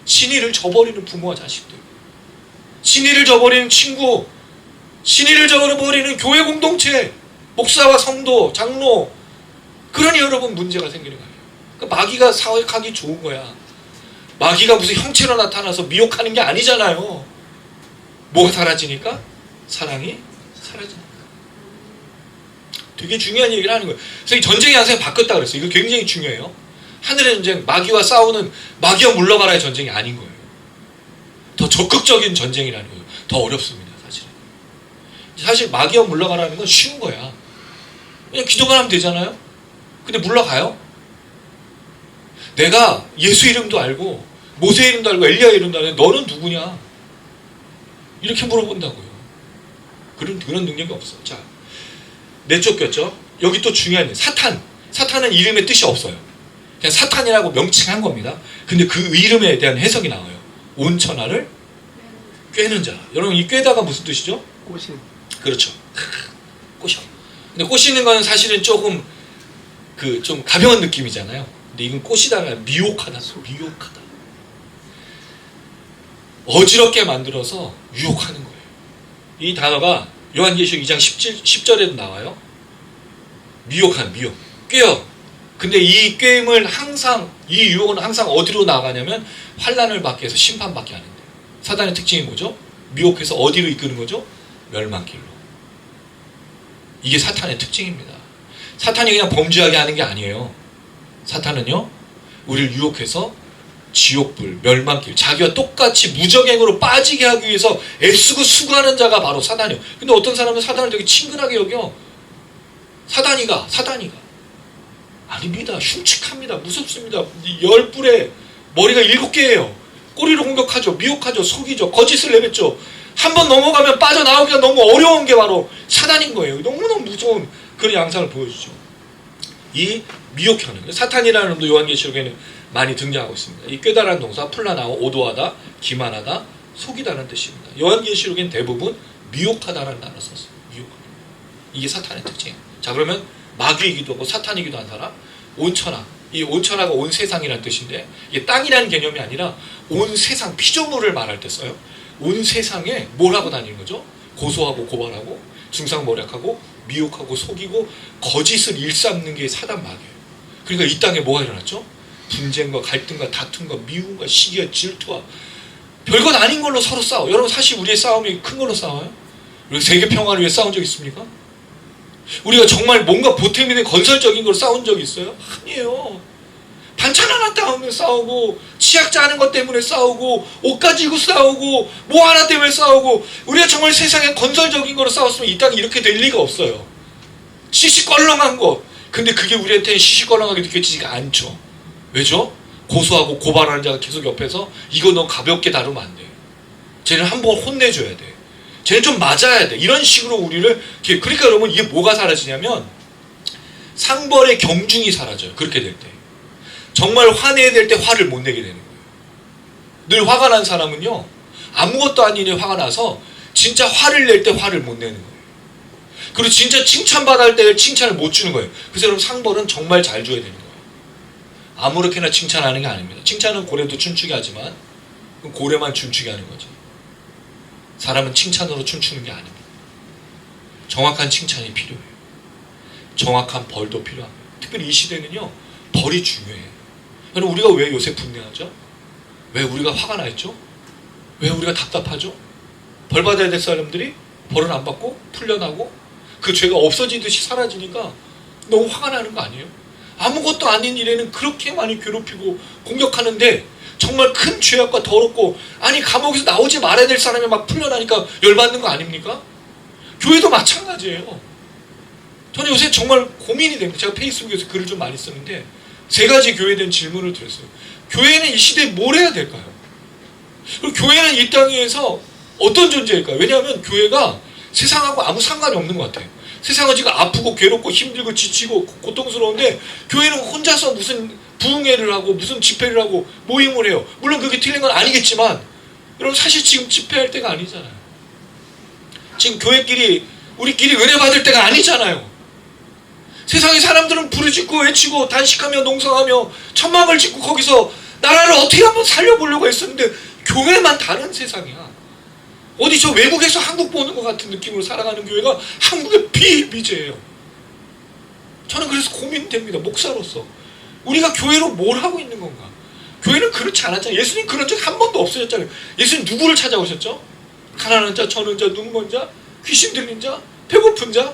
A: 신의를 저버리는 부모와 자식들. 신의를 저버리는 친구. 신의를 저버리는 교회 공동체. 목사와 성도, 장로. 그러니 여러분 문제가 생기는 거예요. 그러니까 마귀가 사역하기 좋은 거야. 마귀가 무슨 형체로 나타나서 미혹하는 게 아니잖아요. 뭐가 사라지니까? 사랑이 사라지는 거예요. 되게 중요한 얘기를 하는 거예요. 그래서 이 전쟁의 양상이 바뀌었다 그랬어요. 이거 굉장히 중요해요. 하늘의 전쟁, 마귀와 싸우는 마귀와 물러가라의 전쟁이 아닌 거예요. 더 적극적인 전쟁이라는 거예요. 더 어렵습니다. 사실 마귀와 물러가라는 건 쉬운 거야. 그냥 기도만 하면 되잖아요. 근데 물러가요? 내가 예수 이름도 알고 모세 이름도 알고 엘리야 이름도 알고 너는 누구냐? 이렇게 물어본다고요. 그런 능력이 없어. 자, 내쫓겼죠? 여기 또 중요한 게 사탄은 이름의 뜻이 없어요. 그냥 사탄이라고 명칭한 겁니다. 근데 그 이름에 대한 해석이 나와요. 온천하를 꿰는 자. 여러분 이 꿰다가 무슨 뜻이죠?
B: 꽃이
A: 그렇죠. 꼬셔. 근데 꼬시는 거는 사실은 조금 좀 가벼운 느낌이잖아요. 근데 이건 꼬시다가 미혹하다. 미혹하다. 어지럽게 만들어서 유혹하는 거예요. 이 단어가 요한계시록 2장 10절에도 나와요. 미혹한 미혹. 꿰어. 근데 이 꿰임을 항상 이 유혹은 항상 어디로 나가냐면 환난을 받게 해서 심판받게 하는데 사단의 특징이 뭐죠? 미혹해서 어디로 이끄는 거죠? 멸망길로. 이게 사탄의 특징입니다. 사탄이 그냥 범죄하게 하는 게 아니에요. 사탄은요, 우리를 유혹해서 지옥불, 멸망길, 자기와 똑같이 무적행으로 빠지게 하기 위해서 애쓰고 수고하는 자가 바로 사단이에요. 근데 어떤 사람은 사단을 되게 친근하게 여겨. 사단이가. 아닙니다. 흉측합니다. 무섭습니다. 10뿔에 머리가 7개예요. 꼬리로 공격하죠. 미혹하죠. 속이죠. 거짓을 내뱉죠. 한번 넘어가면 빠져나오기가 너무 어려운 게 바로 사단인 거예요. 너무너무 무서운 그런 양상을 보여주죠. 이 미혹하는 사탄이라는 놈도 요한계시록에는 많이 등장하고 있습니다. 이 꿰다라는 동사 풀라나오 오도하다, 기만하다, 속이다는 뜻입니다. 요한계시록엔 대부분 미혹하다라는 단어를 썼어요. 미혹하다. 이게 사탄의 특징이에요. 자, 그러면 마귀이기도 하고 사탄이기도 한 사람, 온천하. 이 온천하가 온 세상이라는 뜻인데 이게 땅이라는 개념이 아니라 온 세상, 피조물을 말할 때 써요. 온 세상에 뭘 하고 다니는 거죠? 고소하고 고발하고 중상모략하고 미혹하고 속이고 거짓을 일삼는 게 사단 마귀예요. 그러니까 이 땅에 뭐가 일어났죠? 분쟁과 갈등과 다툼과 미움과 시기와 질투와 별것 아닌 걸로 서로 싸워. 여러분 사실 우리의 싸움이 큰 걸로 싸워요? 우리 세계 평화를 위해 싸운 적 있습니까? 우리가 정말 뭔가 보탬이 된 건설적인 걸 싸운 적이 있어요? 아니에요. 반찬 하나 때문에 싸우고 치약자 하는 것 때문에 싸우고 옷 가지고 싸우고 뭐 하나 때문에 싸우고 우리가 정말 세상에 건설적인 거로 싸웠으면 이 땅이 이렇게 될 리가 없어요. 시시껄렁한 것. 근데 그게 우리한테는 시시껄렁하게 느껴지지가 않죠. 왜죠? 고소하고 고발하는 자가 계속 옆에서 이거 너 가볍게 다루면 안 돼. 쟤는 한번 혼내줘야 돼. 쟤는 좀 맞아야 돼. 이런 식으로 우리를 그러니까 여러분 이게 뭐가 사라지냐면 상벌의 경중이 사라져요. 그렇게 될 때. 정말 화내야 될 때 화를 못 내게 되는 거예요. 늘 화가 난 사람은요. 아무것도 아닌 일에 화가 나서 진짜 화를 낼 때 화를 못 내는 거예요. 그리고 진짜 칭찬받아야 할 때 칭찬을 못 주는 거예요. 그래서 여러분 상벌은 정말 잘 줘야 되는 거예요. 아무렇게나 칭찬하는 게 아닙니다. 칭찬은 고래도 춤추게 하지만 고래만 춤추게 하는 거죠. 사람은 칭찬으로 춤추는 게 아닙니다. 정확한 칭찬이 필요해요. 정확한 벌도 필요합니다. 특별히 이 시대는요. 벌이 중요해요. 여러분 우리가 왜 요새 분해하죠? 왜 우리가 화가 나 있죠? 왜 우리가 답답하죠? 벌 받아야 될 사람들이 벌은 안 받고 풀려나고 그 죄가 없어지듯이 사라지니까 너무 화가 나는 거 아니에요? 아무것도 아닌 일에는 그렇게 많이 괴롭히고 공격하는데 정말 큰 죄악과 더럽고 아니 감옥에서 나오지 말아야 될 사람이 막 풀려나니까 열받는 거 아닙니까? 교회도 마찬가지예요. 저는 요새 정말 고민이 됩니다. 제가 페이스북에서 글을 좀 많이 쓰는데 3가지 교회에 대한 질문을 드렸어요. 교회는 이 시대에 뭘 해야 될까요? 그리고 교회는 이 땅에서 어떤 존재일까요? 왜냐하면 교회가 세상하고 아무 상관이 없는 것 같아요. 세상은 지금 아프고 괴롭고 힘들고 지치고 고통스러운데 교회는 혼자서 무슨 부흥회를 하고 무슨 집회를 하고 모임을 해요. 물론 그게 틀린 건 아니겠지만 여러분 사실 지금 집회할 때가 아니잖아요. 지금 교회끼리 우리끼리 은혜 받을 때가 아니잖아요. 세상의 사람들은 부르짖고 외치고 단식하며 농성하며 천막을 짓고 거기서 나라를 어떻게 한번 살려보려고 했었는데 교회만 다른 세상이야. 어디 저 외국에서 한국 보는 것 같은 느낌으로 살아가는 교회가 한국의 비일비재예요. 저는 그래서 고민됩니다. 목사로서. 우리가 교회로 뭘 하고 있는 건가? 교회는 그렇지 않았잖아요. 예수님 그런 적 한 번도 없으셨잖아요. 예수님 누구를 찾아오셨죠? 가난한 자, 저는 자, 눈먼 자, 귀신 들린 자, 배고픈 자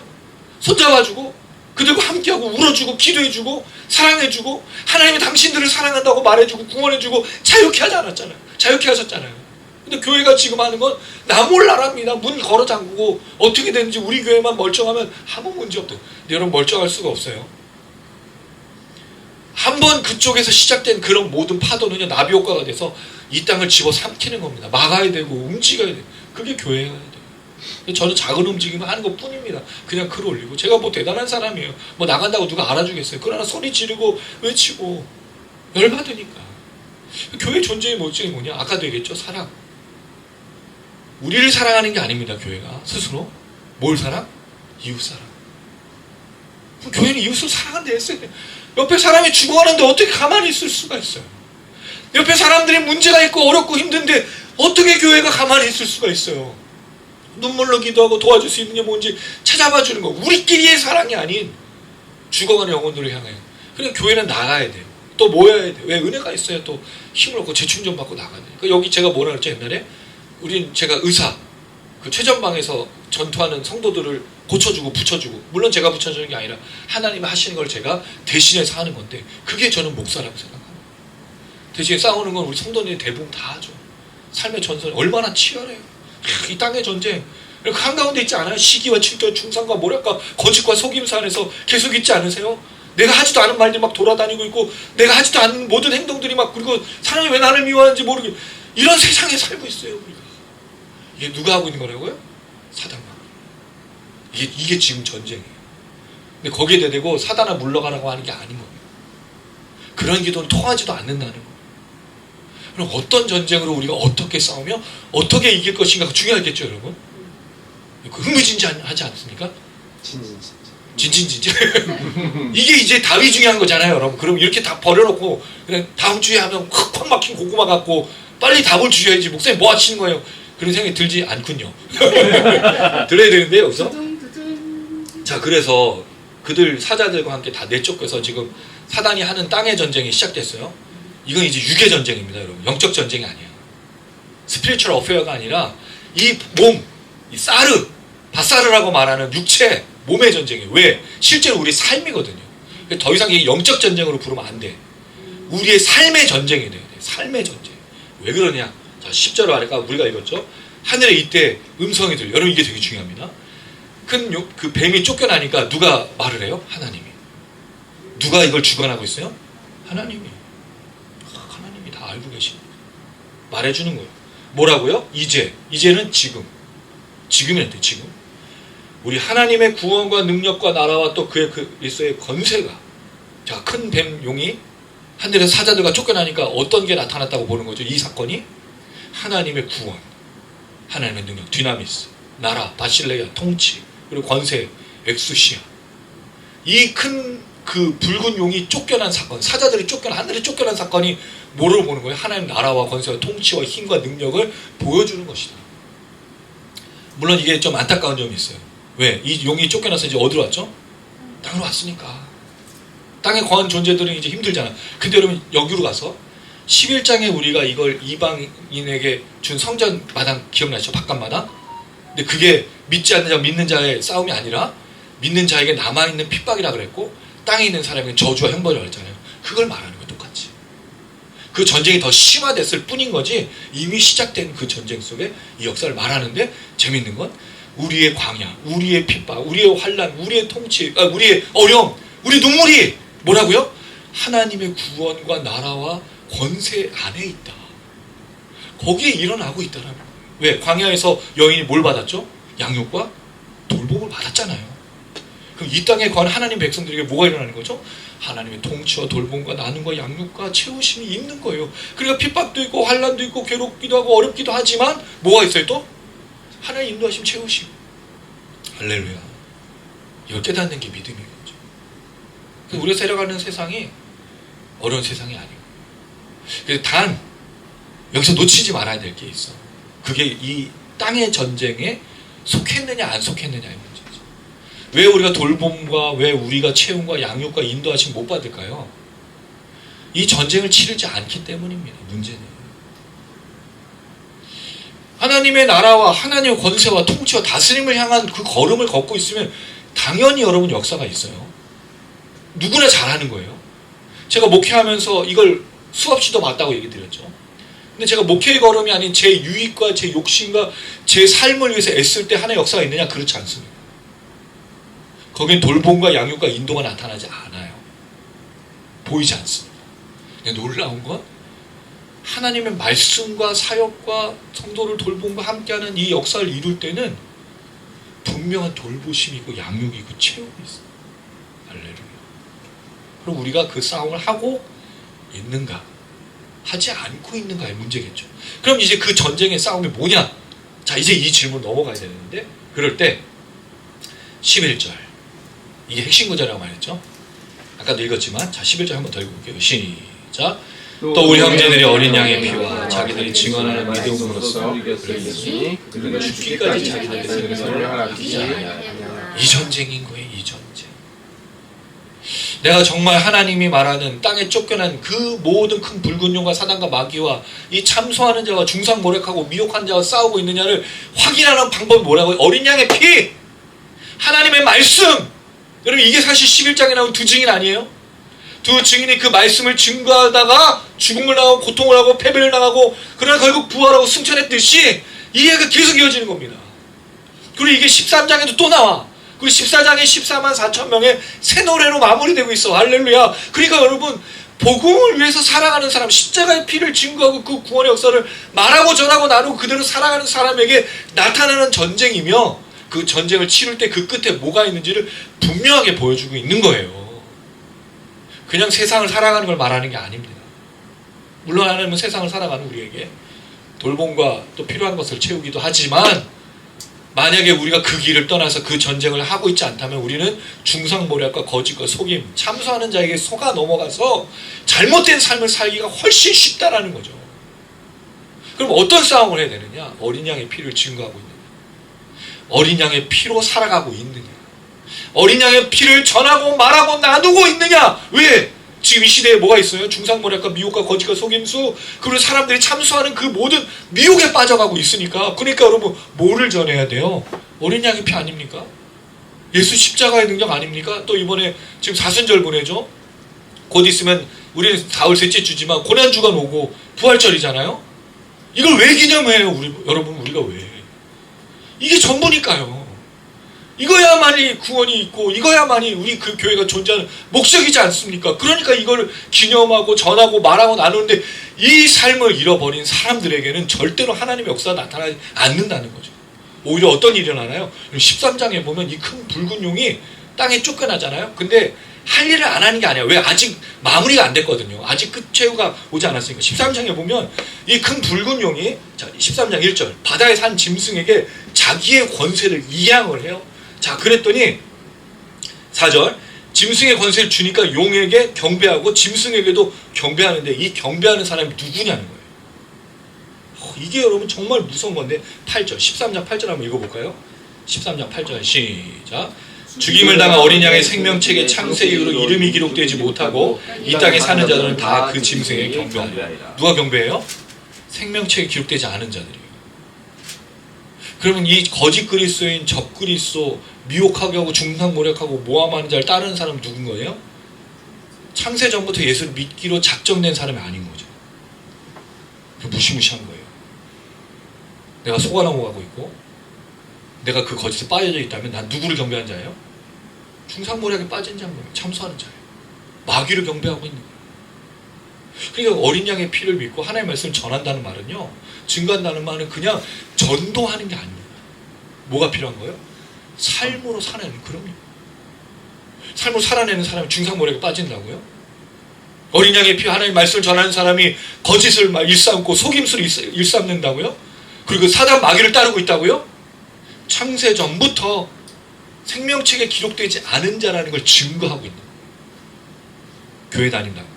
A: 손잡아주고 그들과 함께하고 울어주고 기도해주고 사랑해주고 하나님이 당신들을 사랑한다고 말해주고 구원해주고 자유케 하지 않았잖아요. 자유케 하셨잖아요. 근데 교회가 지금 하는 건 나 몰라랍니다. 문 걸어 잠그고 어떻게 되는지 우리 교회만 멀쩡하면 아무 문제 없대. 근데 여러분 멀쩡할 수가 없어요. 한번 그쪽에서 시작된 그런 모든 파도는요, 나비 효과가 돼서 이 땅을 집어 삼키는 겁니다. 막아야 되고 움직여야 돼요. 그게 교회가 돼요. 저는 작은 움직임을 하는 것 뿐입니다. 그냥 글 올리고. 제가 뭐 대단한 사람이에요. 뭐 나간다고 누가 알아주겠어요. 그러나 소리 지르고 외치고 열받으니까. 교회 존재의 모습이 뭐냐? 아까도 얘기했죠. 사랑. 우리를 사랑하는 게 아닙니다. 교회가 스스로. 뭘 사랑? 이웃 사랑. 그럼 교회는 이웃을 사랑한다 했어요. 옆에 사람이 죽어가는데 어떻게 가만히 있을 수가 있어요? 옆에 사람들이 문제가 있고 어렵고 힘든데 어떻게 교회가 가만히 있을 수가 있어요? 눈물로 기도하고 도와줄 수 있는 게 뭔지 찾아봐 주는 거. 우리끼리의 사랑이 아닌 죽어가는 영혼들을 향해. 그러니까 교회는 나가야 돼요. 또 모여야 돼요. 왜? 은혜가 있어야 또 힘을 얻고 재충전 받고 나가야 돼요. 그러니까 여기 제가 뭐라 그랬죠 옛날에? 제가 의사, 그 최전방에서 전투하는 성도들을 고쳐주고 붙여주고, 물론 제가 붙여주는 게 아니라 하나님이 하시는 걸 제가 대신해서 하는 건데, 그게 저는 목사라고 생각합니다. 대신에 싸우는 건 우리 성도들이 대부분 다 하죠. 삶의 전선이 얼마나 치열해요. 이 땅의 전쟁 그 한가운데 있지 않아요? 시기와 질투와 중상과 모략과 거짓과 속임수 안에서 계속 있지 않으세요? 내가 하지도 않은 말들이 막 돌아다니고 있고, 내가 하지도 않은 모든 행동들이 막, 그리고 사람이 왜 나를 미워하는지 모르게, 이런 세상에 살고 있어요 우리가. 이게 누가 하고 있는 거라고요? 사단만. 이게 지금 전쟁이에요. 근데 거기에 대대고 사단아 물러가라고 하는 게 아닌 겁니다. 그런 기도는 통하지도 않는다는 거예요. 그럼 어떤 전쟁으로 우리가 어떻게 싸우며 어떻게 이길 것인가 중요하겠죠 여러분? 흥미진진하지 않습니까? 진진진진. 이게 이제 답이 중요한 거잖아요 여러분. 그럼 이렇게 다 버려놓고 그냥 다음 주에 하면 콱 막힌 고구마 같고 빨리 답을 주셔야지 목사님 뭐 하시는 거예요? 그런 생각이 들지 않군요. 들어야 되는데 여기서. 자, 그래서 그들 사자들과 함께 다 내쫓겨서 지금 사단이 하는 땅의 전쟁이 시작됐어요. 이건 이제 육의 전쟁입니다 여러분. 영적 전쟁이 아니에요. 스피리추얼 어페어가 아니라 이 몸, 이 사르, 바사르라고 말하는 육체, 몸의 전쟁이에요. 왜? 실제로 우리 삶이거든요. 더 이상 이게 영적 전쟁으로 부르면 안 돼. 우리의 삶의 전쟁이 돼야 돼. 삶의 전쟁. 왜 그러냐? 자, 10절 아래가 우리가 읽었죠. 하늘에 이때 음성이 들려. 여러분 이게 되게 중요합니다. 그 뱀이 쫓겨나니까 누가 말을 해요? 하나님이. 누가 이걸 주관하고 있어요? 하나님이. 하나님이 다 알고 계십니다. 말해주는 거예요. 뭐라고요? 이제는 지금. 지금이란데 지금. 우리 하나님의 구원과 능력과 나라와 또 그의 그리스도의 권세가, 자, 큰 뱀 용이 하늘의 사자들과 쫓겨나니까 어떤 게 나타났다고 보는 거죠? 이 사건이 하나님의 구원, 하나님의 능력, 디나미스, 나라, 바실레야, 통치, 그리고 권세, 엑수시아. 이 큰 그 붉은 용이 쫓겨난 사건, 사자들이 하늘에 쫓겨난 사건이 뭐를 보는 거예요? 하나님 나라와 권세와 통치와 힘과 능력을 보여주는 것이다. 물론 이게 좀 안타까운 점이 있어요. 왜? 이 용이 쫓겨나서 이제 어디로 왔죠? 땅으로 왔으니까. 땅에 거한 존재들은 이제 힘들잖아. 근데 여러분 여기로 가서 11장에 우리가 이걸 이방인에게 준 성전 마당 기억나시죠? 바깥마당? 근데 그게 믿지 않는 자 믿는 자의 싸움이 아니라 믿는 자에게 남아있는 핍박이라 그랬고, 땅에 있는 사람에게 저주와 형벌이라고 했잖아요. 그걸 말하는 거예요. 똑같이. 그 전쟁이 더 심화됐을 뿐인 거지, 이미 시작된 그 전쟁 속에 이 역사를 말하는데, 재밌는 건 우리의 광야, 우리의 핍박, 우리의 환난, 우리의 통치, 우리의 어려움, 우리 눈물이 뭐라고요? 하나님의 구원과 나라와 권세 안에 있다. 거기에 일어나고 있다는 거예요. 왜? 광야에서 여인이 뭘 받았죠? 양육과 돌봄을 받았잖아요. 그럼 이 땅에 거한 하나님 백성들에게 뭐가 일어나는 거죠? 하나님의 통치와 돌봄과 나눔과 양육과 채우심이 있는 거예요. 그러니까 핍박도 있고 환난도 있고 괴롭기도 하고 어렵기도 하지만 뭐가 있어요 또? 하나님 인도하심 채우심. 할렐루야. 이걸 깨닫는 게 믿음인 거죠. 우리가 살아가는 세상이 어려운 세상이 아니에요. 그래서 단 여기서 놓치지 말아야 될 게 있어. 그게 이 땅의 전쟁에 속했느냐 안 속했느냐의 문제죠. 왜 우리가 돌봄과 왜 우리가 채움과 양육과 인도하심 못 받을까요? 이 전쟁을 치르지 않기 때문입니다. 문제는. 하나님의 나라와 하나님의 권세와 통치와 다스림을 향한 그 걸음을 걷고 있으면 당연히 여러분 역사가 있어요. 누구나 잘하는 거예요. 제가 목회하면서 이걸 수없이도 봤다고 얘기 드렸죠. 근데 제가 목회의 걸음이 아닌 제 유익과 제 욕심과 제 삶을 위해서 애쓸 때 하나의 역사가 있느냐? 그렇지 않습니다. 거긴 돌봄과 양육과 인도가 나타나지 않아요. 보이지 않습니다. 근데 놀라운 건 하나님의 말씀과 사역과 성도를 돌봄과 함께하는 이 역사를 이룰 때는 분명한 돌보심이 있고 양육이 있고 체험이 있어요. 할렐루야. 그럼 우리가 그 싸움을 하고 있는가? 하지 않고 있는가의 문제겠죠. 그럼 이제 그 전쟁의 싸움이 뭐냐? 자, 이제 이 질문 넘어가야 되는데, 그럴 때 11절, 이게 핵심 구절이라고 말했죠. 아까도 읽었지만, 자 11절 한번 더 읽어볼게요. 시작. 또 우리 형제들이 어린 양의 피와 자기들이 증언하는 믿음으로써 그랬으니 그들은 죽기까지 자기들의 생명을 아끼지 아니하였다. 이 전쟁인 거예요. 이 전쟁. 내가 정말 하나님이 말하는 땅에 쫓겨난 그 모든 큰 붉은 용과 사단과 마귀와 이 참소하는 자와 중상모략하고 미혹한 자와 싸우고 있느냐를 확인하는 방법이 뭐라고요? 어린 양의 피! 하나님의 말씀! 여러분 이게 사실 11장에 나온 두 증인 아니에요? 두 증인이 그 말씀을 증거하다가 죽음을 당하고 고통을 하고 패배를 당하고 그러나 결국 부활하고 승천했듯이 이해가 계속 이어지는 겁니다. 그리고 이게 13장에도 또 나와. 그리고 14장에 14만 4천 명의 새 노래로 마무리되고 있어. 할렐루야. 그러니까 여러분 복음을 위해서 살아가는 사람, 십자가의 피를 증거하고 그 구원의 역사를 말하고 전하고 나누고 그대로 살아가는 사람에게 나타나는 전쟁이며 그 전쟁을 치를 때 그 끝에 뭐가 있는지를 분명하게 보여주고 있는 거예요. 그냥 세상을 살아가는 걸 말하는 게 아닙니다. 물론 하나님은 세상을 살아가는 우리에게 돌봄과 또 필요한 것을 채우기도 하지만 만약에 우리가 그 길을 떠나서 그 전쟁을 하고 있지 않다면 우리는 중상모략과 거짓과 속임, 참소하는 자에게 속아 넘어가서 잘못된 삶을 살기가 훨씬 쉽다라는 거죠. 그럼 어떤 싸움을 해야 되느냐? 어린 양의 피를 증거하고 있느냐? 어린 양의 피로 살아가고 있느냐? 어린 양의 피를 전하고 말하고 나누고 있느냐? 왜? 지금 이 시대에 뭐가 있어요? 중상모략과 미혹과 거짓과 속임수, 그리고 사람들이 참수하는 그 모든 미혹에 빠져가고 있으니까. 그러니까 여러분 뭐를 전해야 돼요? 어린 양의 피 아닙니까? 예수 십자가의 능력 아닙니까? 또 이번에 지금 사순절 보내죠? 곧 있으면 우리는 4월 셋째 주지만 고난주가 오고 부활절이잖아요? 이걸 왜 기념해요? 여러분 우리가 왜? 이게 전부니까요. 이거야만이 구원이 있고 이거야만이 우리 그 교회가 존재하는 목적이지 않습니까? 그러니까 이걸 기념하고 전하고 말하고 나누는데 이 삶을 잃어버린 사람들에게는 절대로 하나님의 역사가 나타나지 않는다는 거죠. 오히려 어떤 일이 일어나나요? 13장에 보면 이 큰 붉은 용이 땅에 쫓겨나잖아요. 근데 할 일을 안 하는 게 아니야. 왜? 아직 마무리가 안 됐거든요. 아직 끝 최후가 오지 않았으니까. 13장에 보면 이 큰 붉은 용이, 자 13장 1절, 바다에 산 짐승에게 자기의 권세를 이양을 해요. 자 그랬더니 4절, 짐승의 권세를 주니까 용에게 경배하고 짐승에게도 경배하는데 이 경배하는 사람이 누구냐는 거예요. 이게 여러분 정말 무서운 건데 8절, 13장 8절 한번 읽어볼까요? 13장 8절 시작. 죽임을 당한 어린 양의 생명책에 창세 이후로 이름이 기록되지 못하고 이 땅에 사는 자들은 다 그 짐승에 경배하리라. 누가 경배해요? 생명책에 기록되지 않은 자들이에요. 그러면 이 거짓 그리스도인 적 그리스도, 미혹하게 하고 중상모략하고 모함하는 자를 따르는 사람은 누군 거예요? 창세 전부터 예수를 믿기로 작정된 사람이 아닌 거죠. 무시무시한 거예요. 내가 속아 넘어가고 있고 내가 그 거짓에 빠져져 있다면 난 누구를 경배한 자예요? 중상모략에 빠진 자인 거예요. 참소하는 자예요. 마귀를 경배하고 있는 거예요. 그러니까 어린 양의 피를 믿고 하나님의 말씀을 전한다는 말은요, 증거한다는 말은 그냥 전도하는 게 아닙니다. 뭐가 필요한 거예요? 삶으로 살아내는, 그럼요. 삶으로 살아내는 사람이 중상모략에 빠진다고요? 어린 양의 피, 하나님의 말씀을 전하는 사람이 거짓을 일삼고 속임수를 일삼는다고요? 그리고 사단 마귀를 따르고 있다고요? 창세 전부터 생명책에 기록되지 않은 자라는 걸 증거하고 있는 거예요. 교회 다닌다고,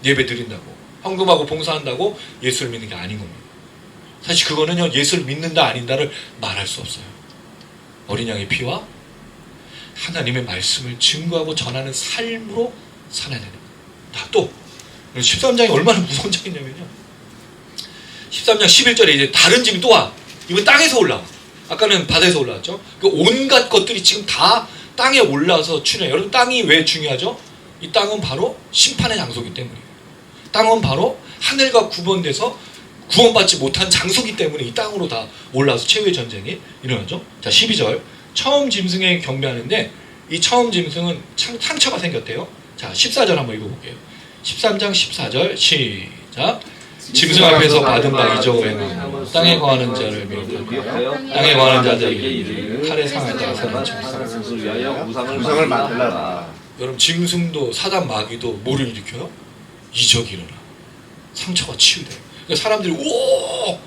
A: 예배 드린다고, 헌금하고 봉사한다고 예수를 믿는 게 아닌 겁니다. 사실 그거는요, 예수를 믿는다 아닌다를 말할 수 없어요. 어린 양의 피와 하나님의 말씀을 증거하고 전하는 삶으로 살아야 되는 거예요. 또 13장이 얼마나 무서운 장이냐면요, 13장 11절에 이제 다른 짐이 또 와. 이건 땅에서 올라와. 아까는 바다에서 올라왔죠. 그 온갖 것들이 지금 다 땅에 올라와서 출현해요. 여러분 땅이 왜 중요하죠? 이 땅은 바로 심판의 장소이기 때문이에요. 땅은 바로 하늘과 구분돼서 구원받지 못한 장소기 때문에 이 땅으로 다 올라와서 최후의 전쟁이 일어나죠. 자, 12절. 처음 짐승에 경배하는데 이 처음 짐승은 상처가 생겼대요. 자, 14절 한번 읽어볼게요. 13장 14절 시작. 짐승 앞에서 받은 바 이적을 땅에 거하는 자를 미혹하여 땅에 거하는 자들에게 이르기를 칼에 상하다 사람 짐승.
F: 위하여
B: 우상을 만들라.
A: 여러분, 짐승도 사단 마귀도 뭐를 일으켜요? 이적이 일어나. 상처가 치유돼요. 그러니까 사람들이 오!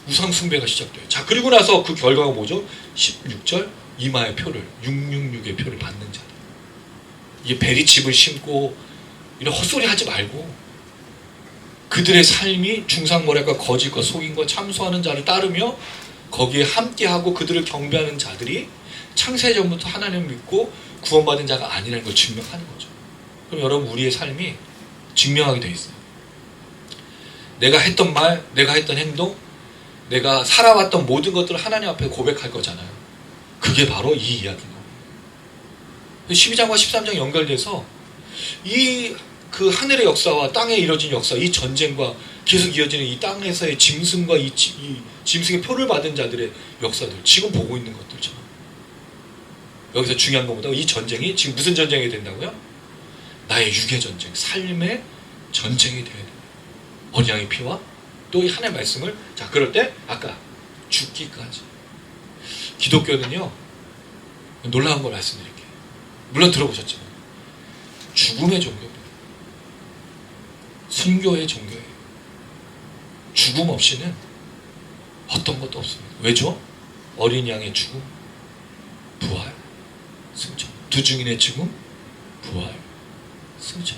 A: 우상 숭배가 시작돼요. 자, 그리고 나서 그 결과가 뭐죠? 16절 이마의 표를 666의 표를 받는 자들. 이게 베리칩을 심고 이런 헛소리 하지 말고 그들의 삶이 중상모략과 거짓과 속임과 참소하는 자를 따르며 거기에 함께하고 그들을 경배하는 자들이 창세전부터 하나님을 믿고 구원받은 자가 아니라는 걸 증명하는 거죠. 그럼 여러분, 우리의 삶이 증명하게 돼 있어요. 내가 했던 말, 내가 했던 행동, 내가 살아왔던 모든 것들을 하나님 앞에 고백할 거잖아요. 그게 바로 이 이야기인 거예요. 12장과 13장 연결돼서 그 하늘의 역사와 땅에 이뤄진 역사, 이 전쟁과 계속 이어지는 이 땅에서의 짐승과 이 짐승의 표를 받은 자들의 역사들, 지금 보고 있는 것들처럼. 여기서 중요한 것보다 이 전쟁이 지금 무슨 전쟁이 된다고요? 나의 육의 전쟁, 삶의 전쟁이 돼야 돼요. 어린 양의 피와 또 이 하나님의 말씀을, 자, 그럴 때 아까 죽기까지. 기독교는요, 놀라운 걸 말씀드릴게요. 물론 들어보셨지만 죽음의 종교입니다. 순교의 종교예요. 죽음 없이는 어떤 것도 없습니다. 왜죠? 어린 양의 죽음, 부활, 승천. 두 증인의 죽음, 부활, 승천.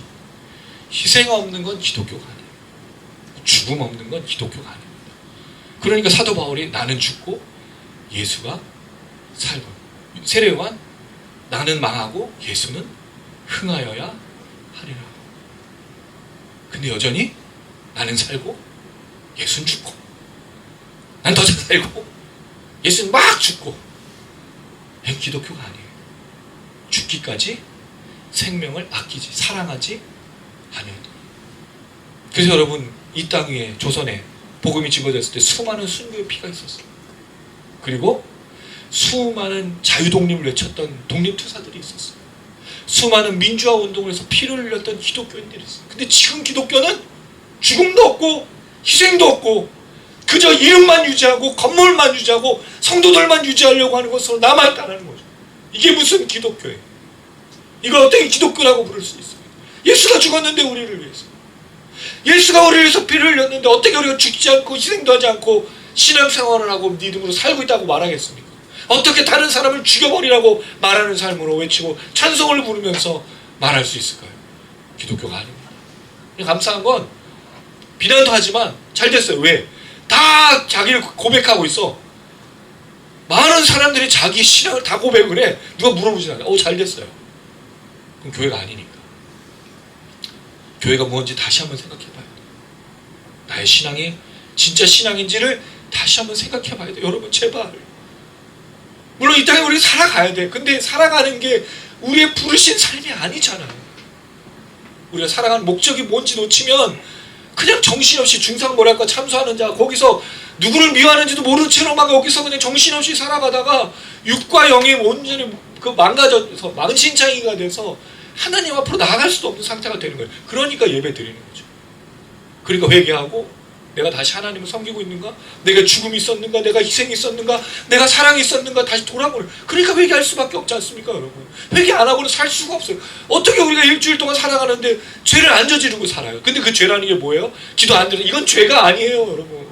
A: 희생 없는 건 기독교가 아니에요. 죽음 없는 건 기독교가 아닙니다. 그러니까 사도 바울이 나는 죽고 예수가 살고, 세례요한 나는 망하고 예수는 흥하여야 하리라. 근데 여전히 나는 살고 예수는 죽고, 난 더 잘 살고 예수는 막 죽고. 이건 기독교가 아니에요. 죽기까지 생명을 아끼지, 사랑하지 않아야 돼요. 그래서 여러분, 이 땅 위에 조선에 복음이 증거됐을 때 수많은 순교의 피가 있었어요. 그리고 수많은 자유독립을 외쳤던 독립투사들이 있었어요. 수많은 민주화 운동을 해서 피를 흘렸던 기독교인들이 있어요. 근데 지금 기독교는 죽음도 없고 희생도 없고 그저 이름만 유지하고 건물만 유지하고 성도들만 유지하려고 하는 것으로 남아있다는 거죠. 이게 무슨 기독교예요? 이걸 어떻게 기독교라고 부를 수 있어요? 예수가 죽었는데 우리를 위해서. 예수가 우리를 위해서 피를 흘렸는데 어떻게 우리가 죽지 않고 희생도 하지 않고 신앙생활을 하고 믿음으로 살고 있다고 말하겠습니까? 어떻게 다른 사람을 죽여버리라고 말하는 삶으로 외치고 찬송을 부르면서 말할 수 있을까요? 기독교가 아닙니다. 감사한 건 비난도 하지만 잘 됐어요. 왜? 다 자기를 고백하고 있어. 많은 사람들이 자기 신앙을 다 고백을 해. 누가 물어보지 않아요. 잘 됐어요. 그럼 교회가 아니니까. 교회가 뭔지 다시 한번 생각해봐요. 나의 신앙이 진짜 신앙인지를 다시 한번 생각해봐야 돼요. 여러분, 제발. 물론 이 땅에 우리 살아가야 돼. 근데 살아가는 게 우리의 부르신 삶이 아니잖아요. 우리가 살아가는 목적이 뭔지 놓치면 그냥 정신없이 중상모략과 참소하는 자, 거기서 누구를 미워하는지도 모르는 채로 막 여기서 그냥 정신없이 살아가다가 육과 영이 온전히 망가져서 망신창이가 돼서 하나님 앞으로 나아갈 수도 없는 상태가 되는 거예요. 그러니까 예배 드리는 거죠. 그러니까 회개하고, 내가 다시 하나님을 섬기고 있는가? 내가 죽음이 있었는가? 내가 희생이 있었는가? 내가 사랑이 있었는가? 다시 돌아보는. 그러니까 회개할 수밖에 없지 않습니까, 여러분? 회개 안 하고는 살 수가 없어요. 어떻게 우리가 일주일 동안 살아가는데 죄를 안 저지르고 살아요? 근데 그 죄라는 게 뭐예요? 기도 안 들어. 이건 죄가 아니에요, 여러분.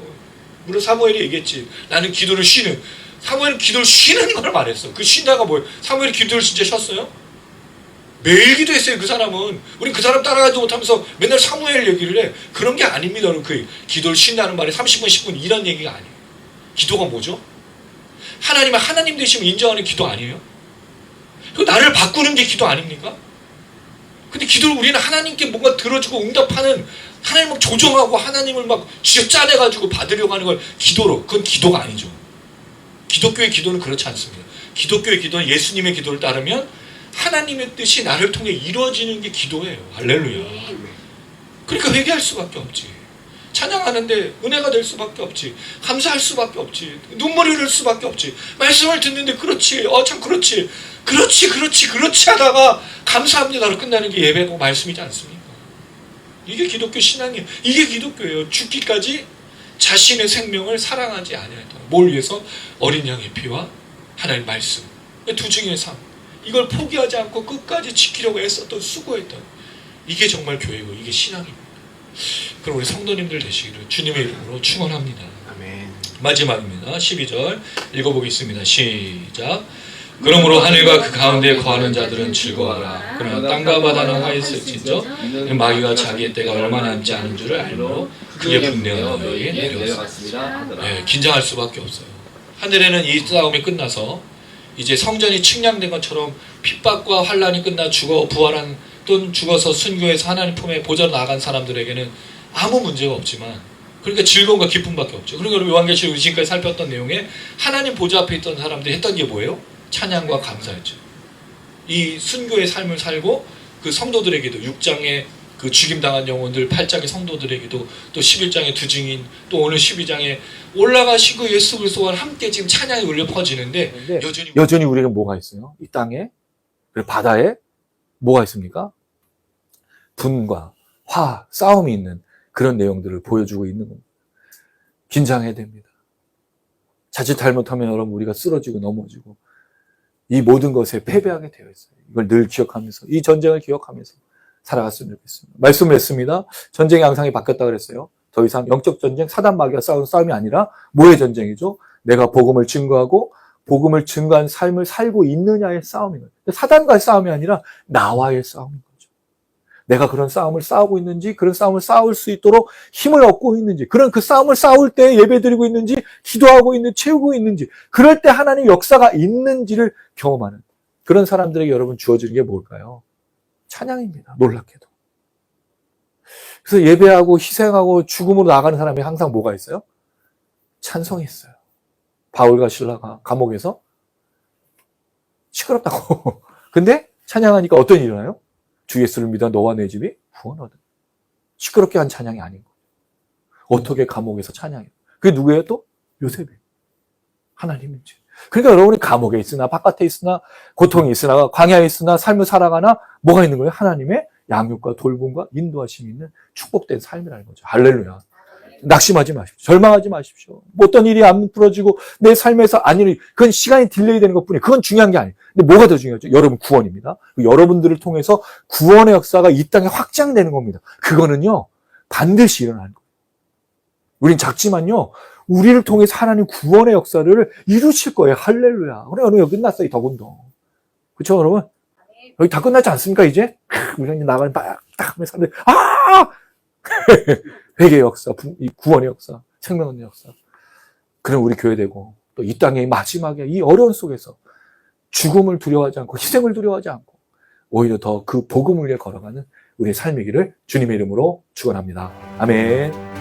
A: 물론 사무엘이 얘기했지. 나는 기도를 쉬는. 사무엘은 기도를 쉬는 걸 말했어. 그 쉰다가 뭐예요? 사무엘이 기도를 진짜 쉬었어요? 매일 기도했어요. 그 사람은. 우린 그 사람 따라가지 못하면서 맨날 사무엘 얘기를 해. 그런 게 아닙니다. 그 기도를 쉰다는 말이 30분 10분 이런 얘기가 아니에요. 기도가 뭐죠? 하나님은 하나님 되심을 인정하는 기도 아니에요? 그리고 나를 바꾸는 게 기도 아닙니까? 근데 기도를 우리는 하나님께 뭔가 들어주고 응답하는, 하나님을 조정하고 하나님을 막 쥐어짜내가지고 받으려고 하는 걸 기도로. 그건 기도가 아니죠. 기독교의 기도는 그렇지 않습니다. 기독교의 기도는 예수님의 기도를 따르면 하나님의 뜻이 나를 통해 이루어지는 게 기도예요. 할렐루야. 그러니까 회개할 수밖에 없지. 찬양하는데 은혜가 될 수밖에 없지. 감사할 수밖에 없지. 눈물이 흐를 수밖에 없지. 말씀을 듣는데 그렇지. 참 그렇지. 그렇지 하다가 감사합니다로 끝나는 게 예배고 말씀이지 않습니까? 이게 기독교 신앙이에요. 이게 기독교예요. 죽기까지 자신의 생명을 사랑하지 아니하였다. 뭘 위해서? 어린 양의 피와 하나님의 말씀. 두 증인의 삶. 이걸 포기하지 않고 끝까지 지키려고 애썼던, 수고했던, 이게 정말 교회고 이게 신앙입니다. 그럼 우리 성도님들 되시기를 주님의 이름으로 축원합니다.
B: 아멘.
A: 마지막입니다. 12절 읽어보겠습니다. 시작. 그러므로 하늘과 그 가운데 거하는 자들은 즐거워하라. 그러나 땅과 바다는 화했을진저 마귀가 자기의 때가 얼마 남지 않은 줄을 알므로 그게 분명히 너희에 내려왔습니다. 네, 긴장할 수밖에 없어요. 하늘에는 이 싸움이 끝나서 이제 성전이 측량된 것처럼 핍박과 환란이 끝나 죽어 부활한 또는 죽어서 순교해서 하나님 품에 보좌로 나간 사람들에게는 아무 문제가 없지만, 그러니까 즐거움과 기쁨밖에 없죠. 그러니까 요한계시록 우리 지금까지 살폈던 내용에 하나님 보좌 앞에 있던 사람들이 했던 게 뭐예요? 찬양과 감사였죠. 이 순교의 삶을 살고 그 성도들에게도 6장의 그 죽임당한 영혼들, 8장의 성도들에게도, 또 11장의 두 증인, 또 오늘 12장에 올라가시고 예수 그리스도와 함께 지금 찬양이 울려 퍼지는데
G: 여전히 우리에게 뭐가 있어요? 이 땅에, 그리고 바다에 뭐가 있습니까? 분과 화, 싸움이 있는 그런 내용들을 보여주고 있는 겁니다. 긴장해야 됩니다. 자칫 잘못하면 여러분 우리가 쓰러지고 넘어지고 이 모든 것에 패배하게 되어 있어요. 이걸 늘 기억하면서, 이 전쟁을 기억하면서 살아갔으면 좋겠습니다. 말씀을 했습니다. 전쟁의 양상이 바뀌었다 그랬어요. 더 이상 영적 전쟁, 사단 마귀가 싸우는 싸움이 아니라 뭐의 전쟁이죠? 내가 복음을 증거하고 복음을 증거한 삶을 살고 있느냐의 싸움인 거예요. 사단과의 싸움이 아니라 나와의 싸움인 거죠. 내가 그런 싸움을 싸우고 있는지, 그런 싸움을 싸울 수 있도록 힘을 얻고 있는지, 그런 그 싸움을 싸울 때 예배드리고 있는지, 기도하고 있는지, 채우고 있는지, 그럴 때 하나님의 역사가 있는지를 경험하는 그런 사람들에게 여러분 주어지는 게 뭘까요? 찬양입니다. 놀랍게도. 그래서 예배하고 희생하고 죽음으로 나가는 사람이 항상 뭐가 있어요? 찬송이 있어요. 바울과 실라가 감옥에서 시끄럽다고. 근데 찬양하니까 어떤 일이 일어나요? 주 예수를 믿어 너와 내 집이 구원 얻은. 시끄럽게 한 찬양이 아닌 거예요. 어떻게 감옥에서 찬양해요? 그게 누구예요 또? 요셉이에요. 하나님이지. 그러니까 여러분이 감옥에 있으나 바깥에 있으나 고통이 있으나 광야에 있으나 삶을 살아가나 뭐가 있는 거예요? 하나님의 양육과 돌봄과 인도하심이 있는 축복된 삶이라는 거죠. 할렐루야. 낙심하지 마십시오. 절망하지 마십시오. 어떤 일이 안 풀어지고 내 삶에서 그건 시간이 딜레이 되는 것뿐이에요. 그건 중요한 게 아니에요. 근데 뭐가 더 중요하죠? 여러분 구원입니다. 여러분들을 통해서 구원의 역사가 이 땅에 확장되는 겁니다. 그거는요 반드시 일어나는 거예요. 우린 작지만요 우리를 통해서 하나님 구원의 역사를 이루실 거예요. 할렐루야. 그래, 오늘 여기 끝났어요. 더군도. 그렇죠, 여러분? 여기 다 끝났지 않습니까, 이제? 우리가 이제 나가는 딱 하면 사람들이, 회개의 역사, 이 구원의 역사, 생명의 역사. 그럼 우리 교회 되고, 또 이 땅의 마지막에 이 어려운 속에서 죽음을 두려워하지 않고, 희생을 두려워하지 않고, 오히려 더 그 복음을 위해 걸어가는 우리의 삶이기를 주님의 이름으로 축원합니다. 아멘.